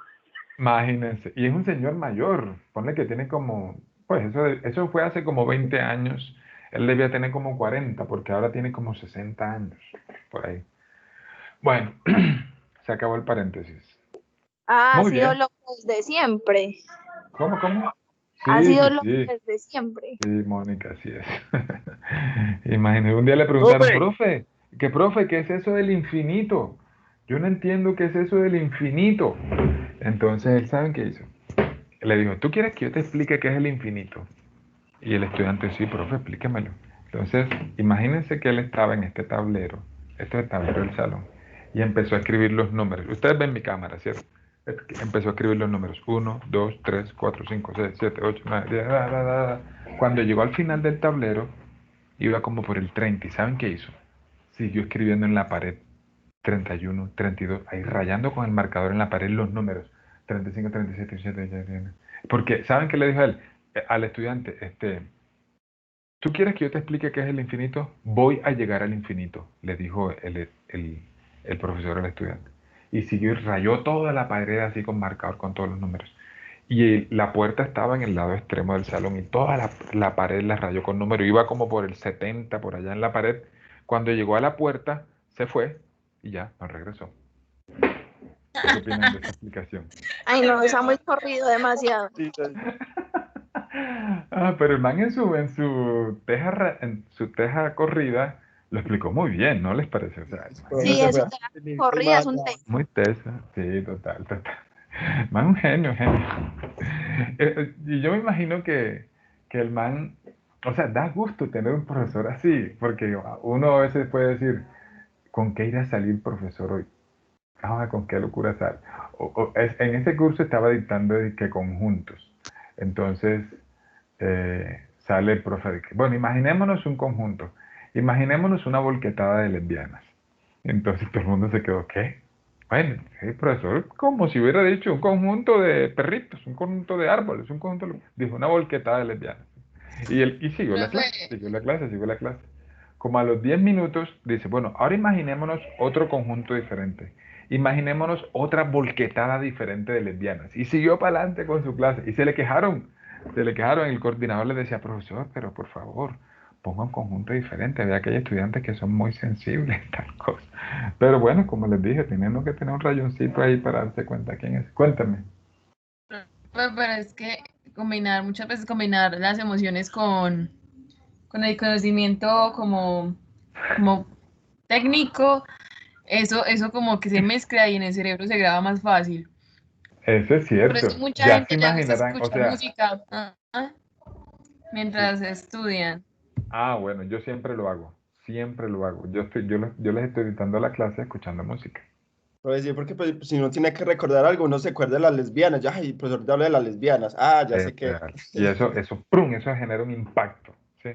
imagínense, y es un señor mayor, ponle que tiene como, pues eso fue hace como 20 años, él debía tener como 40, porque ahora tiene como 60 años, por ahí. Bueno, se acabó el paréntesis. Ha Muy sido bien. loco desde siempre. ¿Cómo? Ha sido Sí, loco sí. desde siempre. Sí, Mónica, así es. Imagínese, un día le preguntaron, profe, ¿qué es eso del infinito? Yo no entiendo qué es eso del infinito. Entonces, él, ¿saben qué hizo? Le dijo, ¿tú quieres que yo te explique qué es el infinito? Y el estudiante, sí, profe, explíquemelo. Entonces, imagínense que él estaba en este tablero, esto es el tablero del salón, y empezó a escribir los números. Ustedes ven mi cámara, ¿cierto? Empezó a escribir los números 1, 2, 3, 4, 5, 6, 7, 8, 9, 10, Cuando llegó al final del tablero, iba como por el 30. ¿Y saben qué hizo? Siguió escribiendo en la pared 31, 32, ahí rayando con el marcador en la pared los números 35, 37, 37, 37. Porque, ¿saben qué le dijo a él? Al estudiante, ¿tú quieres que yo te explique qué es el infinito? Voy a llegar al infinito, le dijo el profesor al estudiante. Y siguió y rayó toda la pared así con marcador con todos los números. Y la puerta estaba en el lado extremo del salón y toda la pared la rayó con números. Iba como por el 70, por allá en la pared. Cuando llegó a la puerta, se fue y ya, no regresó. ¿Qué opinan de esta explicación? Ay, no, está muy corrido demasiado. Pero el man en su teja corrida lo explicó muy bien, ¿no les parece? O sea, Sí, eso corrida es un tema. muy tesa, sí, total. Man, un genio. Y yo me imagino que el man, o sea, da gusto tener un profesor así, porque uno a veces puede decir, ¿con qué irá a salir profesor hoy? ¿Con qué locura sale? En ese curso estaba dictando que conjuntos. Entonces, sale el profe de que, bueno, imaginémonos un conjunto. Imaginémonos una volquetada de lesbianas. Entonces todo el mundo se quedó, ¿qué? Bueno, el profesor, como si hubiera dicho un conjunto de perritos, un conjunto de árboles, dijo una volquetada de lesbianas. Y siguió la clase. Como a los 10 minutos, dice, bueno, ahora imaginémonos otro conjunto diferente. Imaginémonos otra volquetada diferente de lesbianas. Y siguió para adelante con su clase. Y se le quejaron. El coordinador le decía, profesor, pero por favor, ponga un conjunto diferente. Vea que hay estudiantes que son muy sensibles, tal cosa. Pero bueno, como les dije, tenemos que tener un rayoncito ahí para darse cuenta quién es. Cuéntame. Pero es que muchas veces combinar las emociones con el conocimiento como técnico, eso como que se mezcla y en el cerebro se graba más fácil. Eso es cierto. Por eso mucha Ya gente se le gusta imaginarán, escuchar música mientras estudian. Bueno, yo siempre lo hago. Yo les estoy editando la clase escuchando música. Pues sí, porque pues, si uno tiene que recordar algo, uno se acuerda de las lesbianas. Ya, el profesor te habla de las lesbianas. Ya sé que... Y eso genera un impacto. ¿Sí?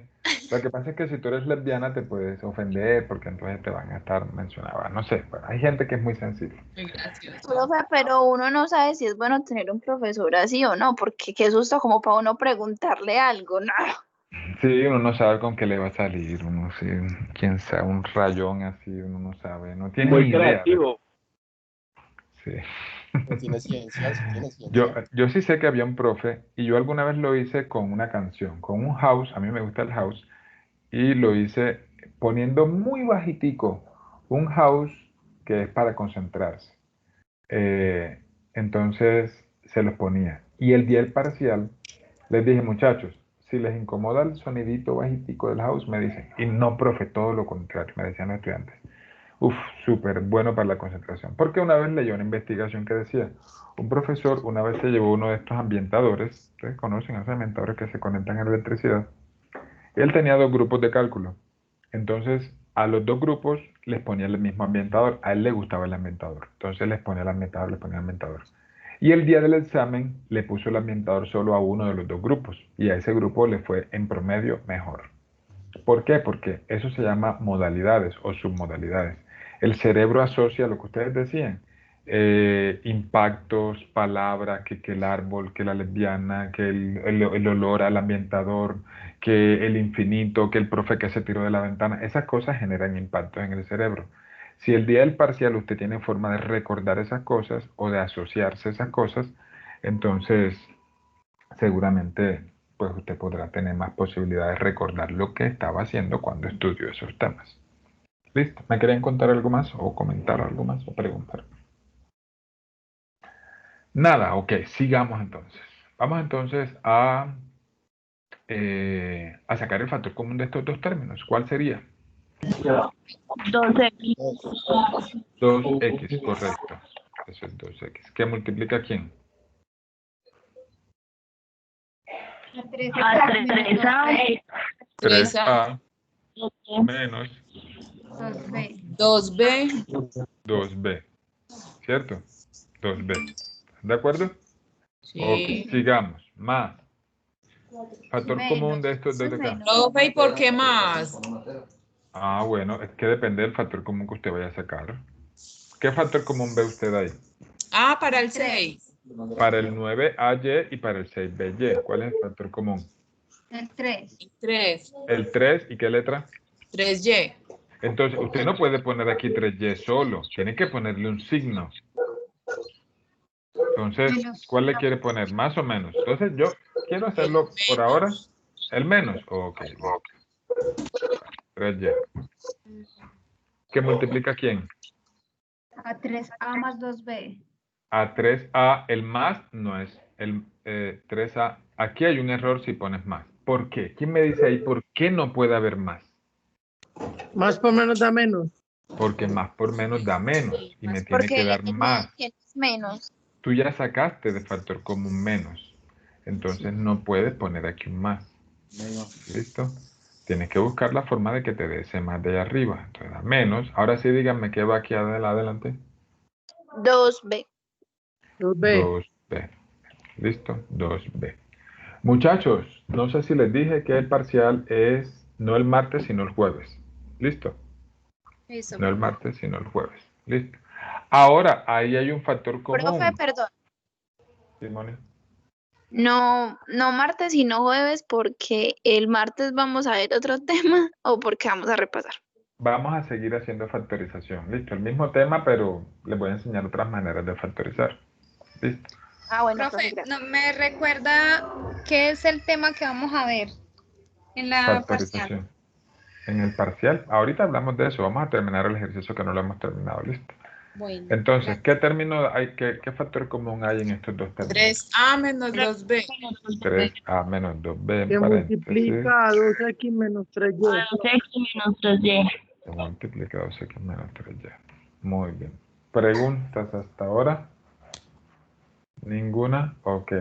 Lo que pasa es que si tú eres lesbiana te puedes ofender porque entonces te van a estar mencionadas. No sé, bueno, hay gente que es muy sensible. Profe, pero uno no sabe si es bueno tener un profesor así o no, porque qué susto como para uno preguntarle algo, no. Sí, uno no sabe con qué le va a salir, uno sí, quién sabe, un rayón así, uno no sabe, no tiene muy ni idea. Creativo. Sí. Tiene ciencias. Yo sí sé que había un profe y yo alguna vez lo hice con una canción, con un house, a mí me gusta el house, y lo hice poniendo muy bajitico un house que es para concentrarse. Entonces se los ponía. Y el día del parcial les dije, muchachos, si les incomoda el sonidito bajitico del house, me dicen. Y no, profe, todo lo contrario, me decían los estudiantes. Uf, súper bueno para la concentración. Porque una vez leí una investigación que decía, un profesor una vez se llevó uno de estos ambientadores, ustedes conocen esos ambientadores que se conectan a la electricidad. Él tenía 2 grupos de cálculo. Entonces, a los 2 grupos les ponía el mismo ambientador. A él le gustaba el ambientador. Entonces les ponía el ambientador, les ponía el ambientador. Y el día del examen le puso el ambientador solo a uno de los 2 grupos. Y a ese grupo le fue en promedio mejor. ¿Por qué? Porque eso se llama modalidades o submodalidades. El cerebro asocia lo que ustedes decían. Impactos, palabras, que el árbol, que la lesbiana, que el olor al ambientador, que el infinito, que el profe que se tiró de la ventana. Esas cosas generan impactos en el cerebro. Si el día del parcial usted tiene forma de recordar esas cosas o de asociarse a esas cosas, entonces seguramente pues usted podrá tener más posibilidades de recordar lo que estaba haciendo cuando estudió esos temas. ¿Listo? ¿Me querían contar algo más o comentar algo más o preguntar? Nada, ok, sigamos entonces. Vamos entonces a sacar el factor común de estos 2 términos. ¿Cuál sería? 2x. 2x, correcto. Eso es 2x. ¿Qué multiplica quién? A 3 3a menos 2b. 2b. ¿Cierto? 2b. ¿De acuerdo? Sí. Ok, sigamos. Más. Factor común de estos 2 de acá. Profe, ¿y por qué más? Ah, bueno, es que depende del factor común que usted vaya a sacar. ¿Qué factor común ve usted ahí? Ah, para el 6. Para el 9AY y para el 6BY. ¿Cuál es el factor común? El 3. 3. El 3, ¿y qué letra? 3y. Entonces, usted no puede poner aquí 3y solo. Tiene que ponerle un signo. Entonces, ¿cuál le quiere poner? ¿Más o menos? Entonces, yo quiero hacerlo por ahora. ¿El menos? Ok. 3y. ¿Qué multiplica quién? A 3a más 2b. A 3a, el más no es el 3a. Aquí hay un error si pones más. ¿Por qué? ¿Quién me dice ahí por qué no puede haber más? Más por menos da menos. Porque más por menos da menos y me tiene que dar más. Tienes menos. Tú ya sacaste de factor común menos. Entonces no puedes poner aquí un más. ¿Listo? Tienes que buscar la forma de que te dé ese más de allá arriba. Entonces da menos. Ahora sí díganme qué va aquí adelante. 2b. 2b. ¿Listo? 2b. Muchachos, no sé si les dije que el parcial es no el martes, sino el jueves. ¿Listo? Listo. No el martes, sino el jueves. ¿Listo? Ahora, ahí hay un factor común. Profe, perdón. Simone. No, no martes sino jueves porque el martes vamos a ver otro tema o porque vamos a repasar. Vamos a seguir haciendo factorización. ¿Listo? El mismo tema, pero les voy a enseñar otras maneras de factorizar. ¿Listo? Ah, bueno, Profe, gracias. no, ¿me recuerda qué es el tema que vamos a ver en la parcial? Factorización. En el parcial, ahorita hablamos de eso. Vamos a terminar el ejercicio que no lo hemos terminado. ¿Listo? Bueno, Entonces, ¿qué término hay? ¿Qué factor común hay en estos 2 términos? 3a menos 2b. 3a menos 2b en Que paréntesis. multiplica a 2x menos 3y. 2x menos 3y. Se multiplica 2x menos 3y. Muy bien. ¿Preguntas hasta ahora? ¿Ninguna? Ok.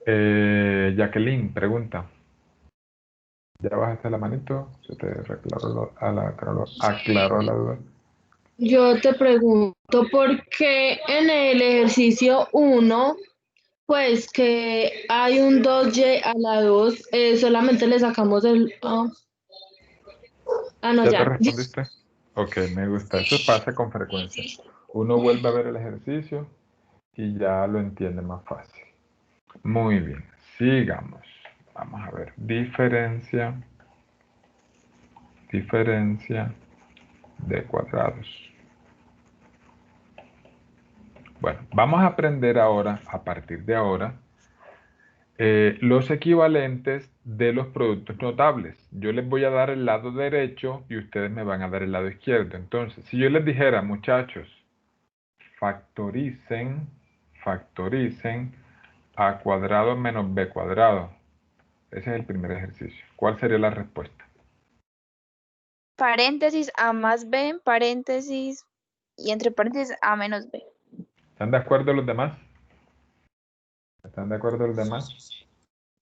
Jacqueline, pregunta. ¿Ya bajaste la manito? ¿Se te aclaró la duda? Yo te pregunto, ¿por qué en el ejercicio 1, pues que hay un 2y a la 2, solamente le sacamos el... no, ¿Ya te ya. respondiste? Ok, me gusta. Eso pasa con frecuencia. Uno vuelve a ver el ejercicio y ya lo entiende más fácil. Muy bien. Sigamos. Vamos a ver. Diferencia de cuadrados. Bueno, vamos a aprender ahora, a partir de ahora, los equivalentes de los productos notables. Yo les voy a dar el lado derecho y ustedes me van a dar el lado izquierdo. Entonces, si yo les dijera, muchachos, factoricen a cuadrado menos b cuadrado. Ese es el primer ejercicio. ¿Cuál sería la respuesta? Paréntesis a más b, paréntesis y entre paréntesis a menos b. ¿Están de acuerdo los demás? ¿Están de acuerdo los demás?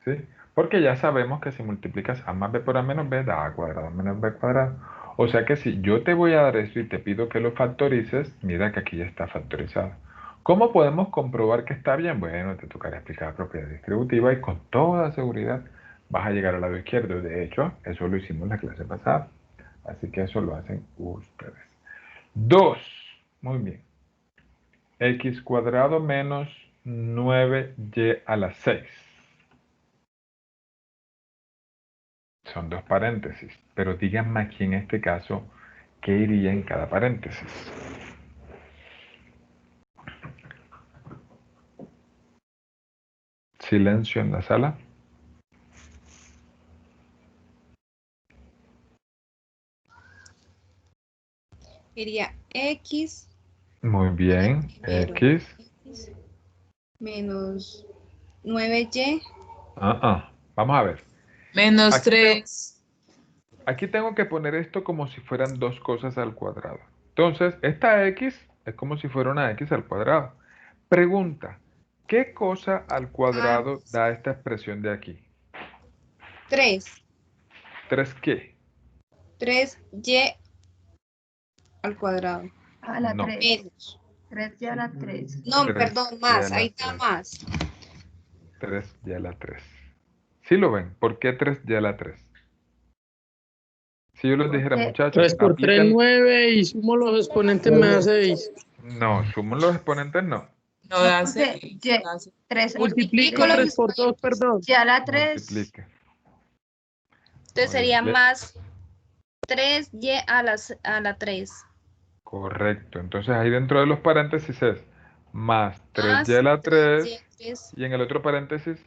¿Sí? Porque ya sabemos que si multiplicas a más b por a menos b, da a cuadrado menos b cuadrado. O sea que si yo te voy a dar esto y te pido que lo factorices, mira que aquí ya está factorizado. ¿Cómo podemos comprobar que está bien? Bueno, te tocará explicar la propiedad distributiva y con toda seguridad vas a llegar al lado izquierdo. De hecho, eso lo hicimos en la clase pasada. Así que eso lo hacen ustedes. 2. Muy bien. X cuadrado menos 9y a la 6. Son dos paréntesis, pero díganme aquí en este caso qué iría en cada paréntesis. Silencio en la sala. Iría X Muy bien, X. menos 9y. Vamos a ver. Menos Aquí 3. Aquí tengo que poner esto como si fueran dos cosas al cuadrado. Entonces, esta X es como si fuera una X al cuadrado. Pregunta, ¿qué cosa al cuadrado da esta expresión de aquí? 3. ¿3 qué? 3y al cuadrado. A la No. 3. 3 y a la 3. No, 3 perdón, y más. a la Ahí está 3. más. 3 y a la 3. ¿Sí lo ven? ¿Por qué 3 y a la 3? Si yo les dijera, muchachos, 3 por 3, aplican... 9 y sumo los exponentes me da 6. No, sumo los exponentes no. No da 6. 3 Multiplico 3 por 2, perdón. y a la 3. Multiplica. Entonces sería más 3y a la 3. Correcto. Entonces ahí dentro de los paréntesis es más 3y Más a la 3. 3. Y en el otro paréntesis,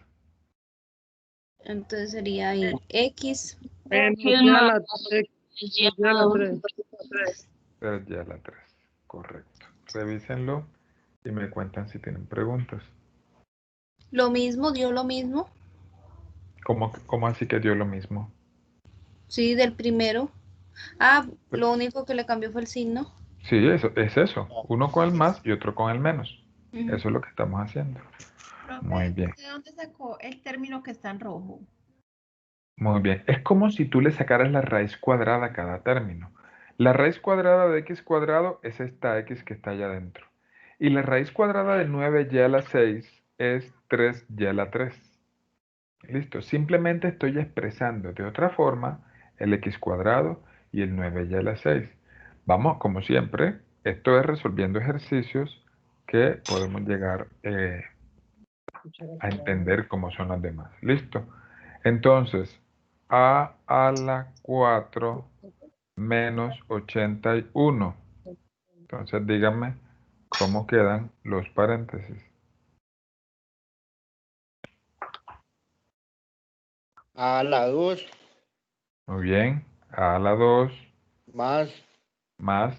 Entonces sería ahí X. Menos y a la 3. 3y a la 3. 3y a la 3. Correcto. Revísenlo y me cuentan si tienen preguntas. Lo mismo, dio lo mismo. ¿Cómo así que dio lo mismo? Sí, del primero. Lo único que le cambió fue el signo. Sí, eso es eso. Uno con el más y otro con el menos. Ujú. Eso es lo que estamos haciendo. Muy bien. ¿De dónde sacó el término que está en rojo? Muy bien. Es como si tú le sacaras la raíz cuadrada a cada término. La raíz cuadrada de x cuadrado es esta x que está allá adentro. Y la raíz cuadrada de 9y a la 6 es 3y a la 3. Listo. Simplemente estoy expresando de otra forma el x cuadrado y el 9y a la 6. Vamos, como siempre, esto es resolviendo ejercicios que podemos llegar a entender cómo son los demás. Listo. Entonces, a la 4 menos 81. Entonces, díganme cómo quedan los paréntesis. A la 2 Muy bien. A la 2 más más.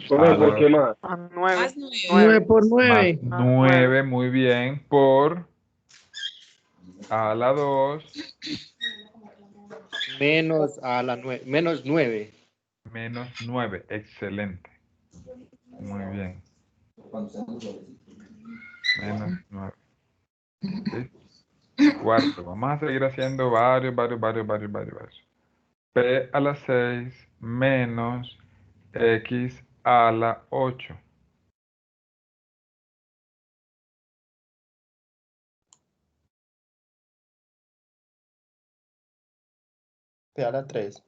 ¿Por qué más? 9. 9 por 9. Más 9, muy bien, por a la 2 menos a la 9. Menos 9. menos 9. Excelente. Muy bien. Menos 9. ¿Sí? Cuarto. Vamos a seguir haciendo varios. P a la 6 menos X a la 8. P a la 3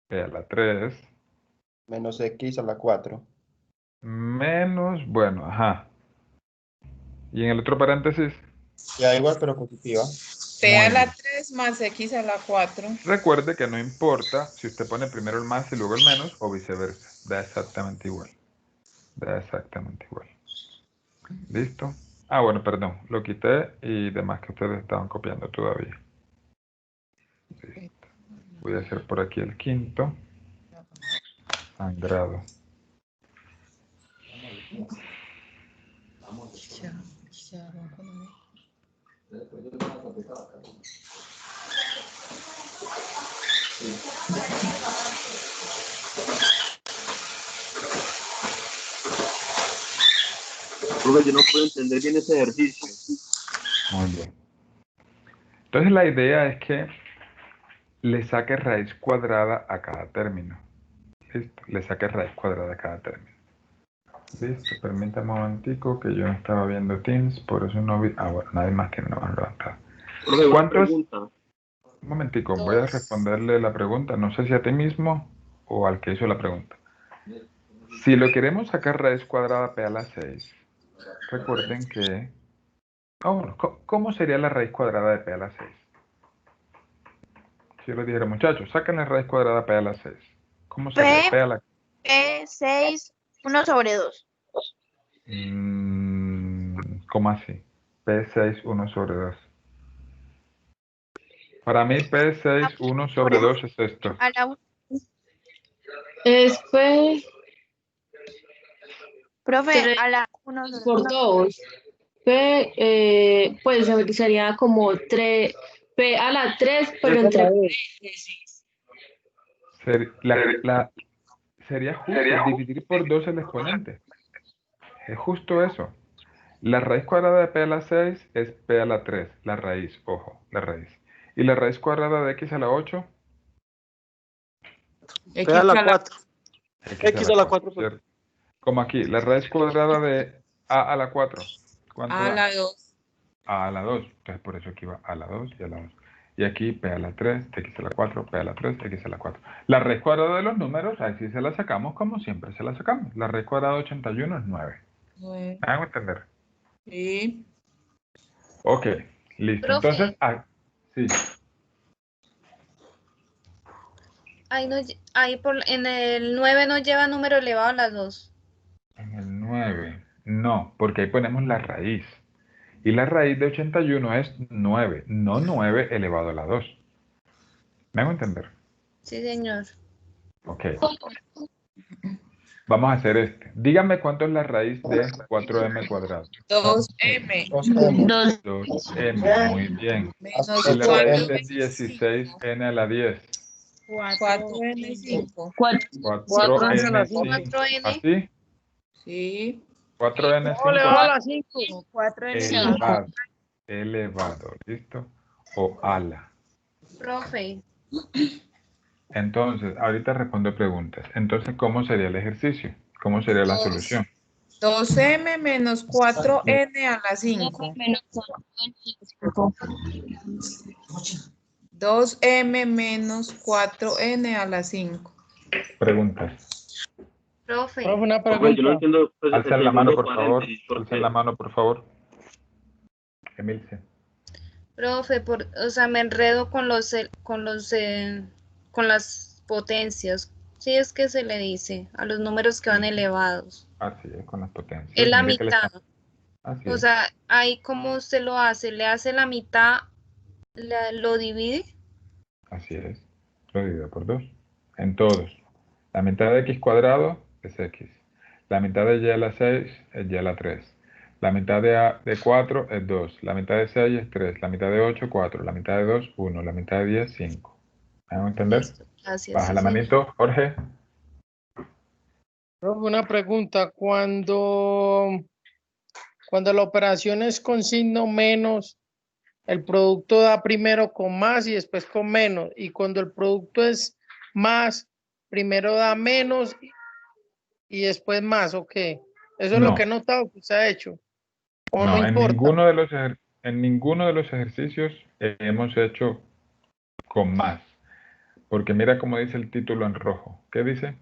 P a la 3 menos X a la 4. menos, bueno, ajá. Y en el otro paréntesis, Ya igual, pero positiva. P a Muy la bien. 3 más X a la 4. Recuerde que no importa si usted pone primero el más y luego el menos o viceversa. Da exactamente igual. Da exactamente igual. ¿Listo? Ah, bueno, perdón. Lo quité y demás que ustedes estaban copiando todavía. Listo. Voy a hacer por aquí el quinto. Sangrado. Profe, yo no puedo entender bien ese ejercicio. Muy bien. Entonces la idea es que le saque raíz cuadrada a cada término. ¿Listo? Le saque raíz cuadrada a cada término. Listo, permítame un momentico que yo no estaba viendo Teams, por eso no vi... Ah, bueno, nadie más tiene una mano levantada. Profe, una ¿Cuántos? pregunta. Un momentico, voy a responderle la pregunta, no sé si a ti mismo o al que hizo la pregunta. Si lo queremos sacar raíz cuadrada P a la 6, recuerden que... Oh, bueno, ¿cómo sería la raíz cuadrada de P a la 6? Si yo les dijera, muchachos, saquen la raíz cuadrada P a la 6. ¿Cómo sería? P a la... P6, 1 sobre 2. ¿Cómo así? P6, 1 sobre 2. Para mí P6, 1 sobre 2 es esto. A la Es P Profe, 3 a la 1 por 2. P, pues sería como 3, P a la 3, pero entre paréntesis. Sería justo dividir por 2 el exponente. Es justo eso. La raíz cuadrada de P a la 6 es P a la 3, la raíz, ojo, la raíz. Y la raíz cuadrada de X a la 8, P a la 4. X a la 4. ¿cierto? Como aquí, la raíz cuadrada de A a la 4. ¿Cuánto A da? la 2. A la 2. Entonces por eso aquí va a la 2 y a la 2. Y aquí P a la 3, X a la 4, P a la 3, X a la 4. La raíz cuadrada de los números, ahí sí se la sacamos como siempre se la sacamos. La raíz cuadrada de 81 es 9. Bueno, ¿Me hago entender? sí. Ok, listo. Profe. Entonces, sí. Ahí, no, en el 9 no lleva número elevado a las 2. En el 9. No, porque ahí ponemos la raíz. Y la raíz de 81 es 9, no 9 elevado a la 2. ¿Me hago entender? Sí, señor. Ok. Vamos a hacer este. Dígame cuánto es la raíz de 4m cuadrado. 2m. 2m, muy bien. Menos Y la raíz de 4m. 16n a la 10. 4n5. 4n5. ¿Así? Sí. 4n5. Elevado a la 5. 4n5. Elevado, ¿listo? O ala. Profe. Entonces, ahorita respondo preguntas. Entonces, ¿cómo sería el ejercicio? ¿Cómo sería la solución? 2m menos 4n a la 5. 2m menos 4n a la 5. Preguntas. Profe. Una Profe, pregunta. yo no entiendo. Pues, Alza el la mano, segundo por favor. paréntesis, ¿por Alza qué? la mano, por favor. Emilce. Profe, o sea, me enredo con con las potencias. Sí, es que se le dice a los números que van elevados. Así es, con las potencias. Es la Mire que le mitad. está- Así O es. sea, ahí cómo usted lo hace, le hace la mitad, lo divide. Así es. Lo divido por 2. En todos. La mitad de x cuadrado es x. La mitad de y a la 6 es y a la 3. La mitad de 4 es 2. La mitad de 6 es 3. La mitad de 8, 4. La mitad de 2, 1. La mitad de 10, 5. ¿Me hago entender? Gracias. Baja sí, la señor. manito, Jorge. Profe, una pregunta. Cuando la operación es con signo menos, el producto da primero con más y después con menos. Y cuando el producto es más, primero da menos y después más, ¿o qué? Eso es lo No. que he notado que usted ha hecho. ¿O no No, importa? en ninguno de los ejercicios hemos hecho con más. Porque mira cómo dice el título en rojo. ¿Qué dice?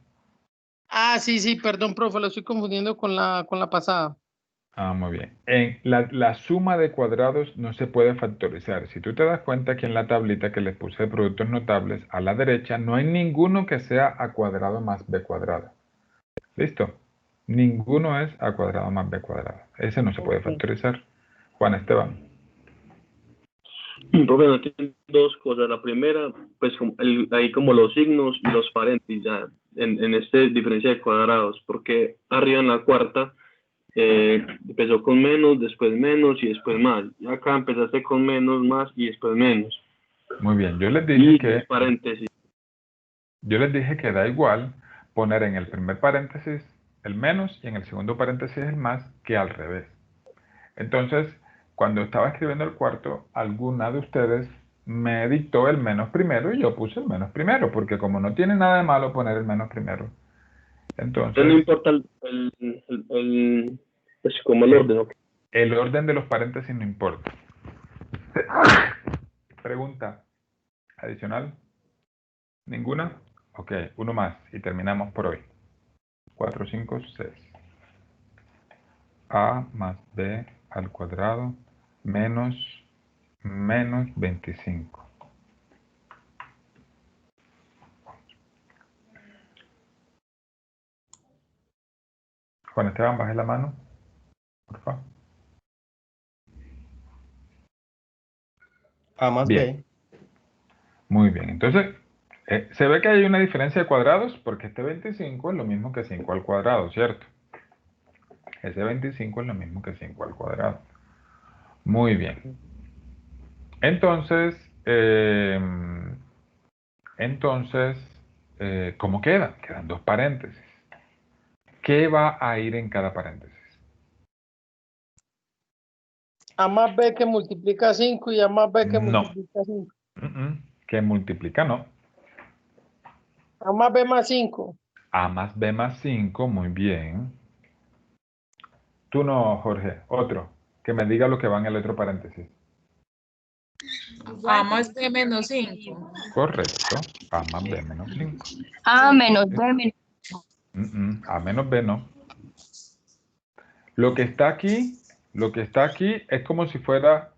Ah, sí, perdón, profe, lo estoy confundiendo con la pasada. Ah, muy bien. En la suma de cuadrados no se puede factorizar. Si tú te das cuenta que en la tablita que les puse de productos notables, a la derecha no hay ninguno que sea a cuadrado más b cuadrado. ¿Listo? Ninguno es a cuadrado más b cuadrado. Ese no se puede factorizar. Juan Esteban. Profe, no tienen dos cosas. La primera, pues ahí como los signos y los paréntesis ya en este diferencia de cuadrados, porque arriba en la cuarta empezó con menos, después menos y después más. Y acá empezaste con menos, más y después menos. Muy bien, yo les dije que los paréntesis. Yo les dije que da igual poner en el primer paréntesis el menos y en el segundo paréntesis el más que al revés. Entonces, cuando estaba escribiendo el cuarto, alguna de ustedes me dictó el menos primero y yo puse el menos primero, porque como no tiene nada de malo poner el menos primero. Entonces, No importa pues como el orden, ¿ok? El orden de los paréntesis no importa. Pregunta adicional. ¿Ninguna? Ok, uno más y terminamos por hoy. 4, 5, 6. A más B al cuadrado menos 25. Juan Esteban, baje la mano, por favor. A más Bien. B. Muy bien, entonces se ve que hay una diferencia de cuadrados porque este 25 es lo mismo que 5 al cuadrado, ¿cierto? Ese 25 es lo mismo que 5 al cuadrado. Muy bien. Entonces, ¿cómo queda? Quedan dos paréntesis. ¿Qué va a ir en cada paréntesis? A más B que multiplica 5 y A más B que No. multiplica 5. ¿Qué multiplica? No. A más B más 5. A más B más 5, muy bien. Tú no, Jorge. Otro. Que me diga lo que va en el otro paréntesis. A más B menos 5. Correcto. A más B menos 5. A menos B menos. A menos B no. Lo que está aquí es como si fuera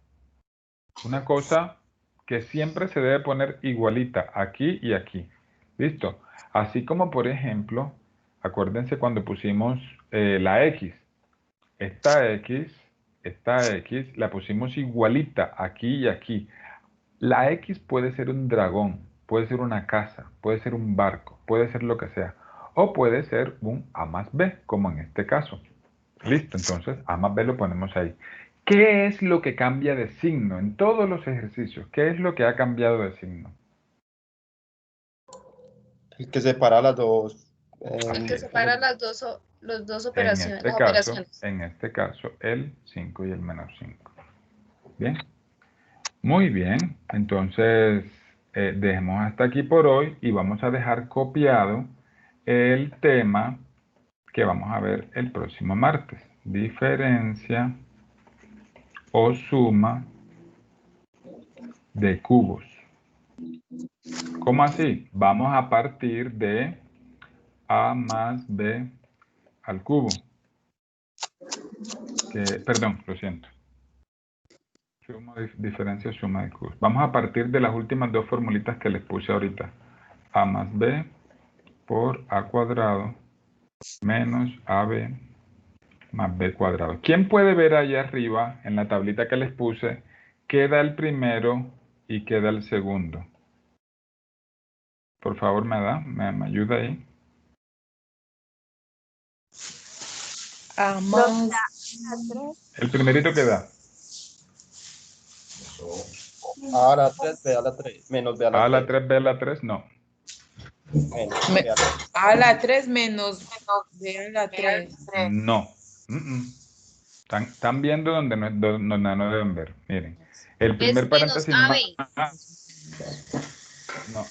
una cosa que siempre se debe poner igualita aquí y aquí. ¿Listo? Así como, por ejemplo, acuérdense cuando pusimos la X. Esta X la pusimos igualita aquí y aquí. La X puede ser un dragón, puede ser una casa, puede ser un barco, puede ser lo que sea. O puede ser un A más B, como en este caso. Listo, entonces A más B lo ponemos ahí. ¿Qué es lo que cambia de signo en todos los ejercicios? ¿Qué es lo que ha cambiado de signo? El que separa las dos. El que separa las dos operaciones. En este caso, el 5 y el menos 5. Bien. Muy bien. Entonces, dejemos hasta aquí por hoy y vamos a dejar copiado el tema que vamos a ver el próximo martes. Diferencia o suma de cubos. ¿Cómo así? Vamos a partir de A más B al cubo. Perdón, lo siento. Diferencia o suma de cubos. Vamos a partir de las últimas dos formulitas que les puse ahorita. A más B por A cuadrado menos AB más B cuadrado. ¿Quién puede ver allá arriba en la tablita que les puse qué da el primero y qué da el segundo? Por favor, me ayuda ahí. A más. El primerito que da. A a la 3, B a la 3. Menos B a la 3. A a la 3, B a la 3, no. Menos B a la 3. A a la 3 menos B a la 3. No. Están viendo donde no deben ver. Miren. El primer paréntesis no.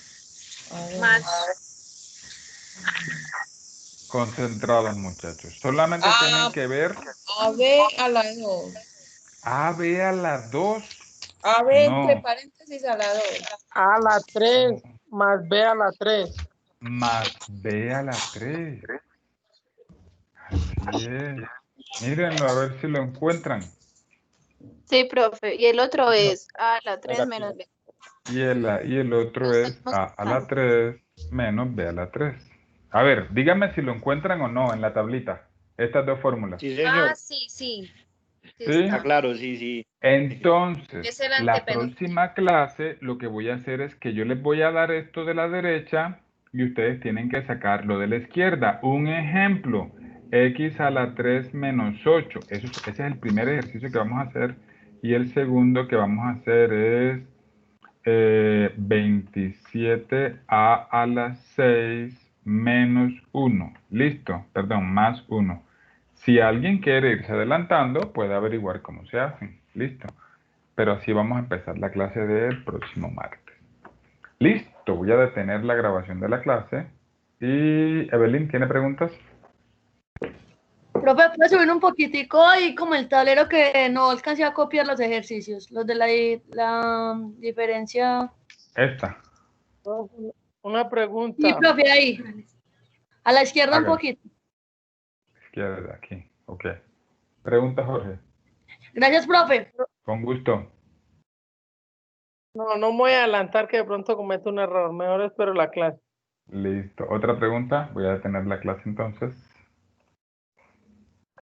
Concentrados, muchachos. Solamente tienen que ver AB a la 2. AB a la 2. AB entre paréntesis a la 2. A la 3 más B a la 3. Más B a la 3. Así es. Mírenlo, a ver si lo encuentran. Sí, profe. Y el otro es A a la 3 menos B. Y el otro es A a la 3 menos B a la 3. A ver, díganme si lo encuentran o no en la tablita. Estas dos fórmulas. Sí, señor. Ah, sí, sí. Sí ¿Sí? Ah, está. claro, sí, sí. Entonces, Es el la antepenúltimo. próxima clase lo que voy a hacer es que yo les voy a dar esto de la derecha y ustedes tienen que sacar lo de la izquierda. Un ejemplo, x a la 3 menos 8. Ese es el primer ejercicio que vamos a hacer. Y el segundo que vamos a hacer es 27a a la 6 menos 1. Listo, perdón, más 1. Si alguien quiere irse adelantando, puede averiguar cómo se hacen. Listo. Pero así vamos a empezar la clase del próximo martes. Listo, voy a detener la grabación de la clase. Y Evelyn, ¿tiene preguntas? Profe, ¿puede subir un poquitico ahí como el tablero que no alcancé a copiar los ejercicios? Los de la diferencia. Esta. Una Sí, pregunta. profe, ahí. A la izquierda un Hágale. poquito. Izquierda, aquí. Ok. Pregunta, Jorge. Gracias, profe. Con gusto. No, no me voy a adelantar que de pronto cometo un error. Mejor espero la clase. Listo. ¿Otra pregunta? Voy a detener la clase entonces.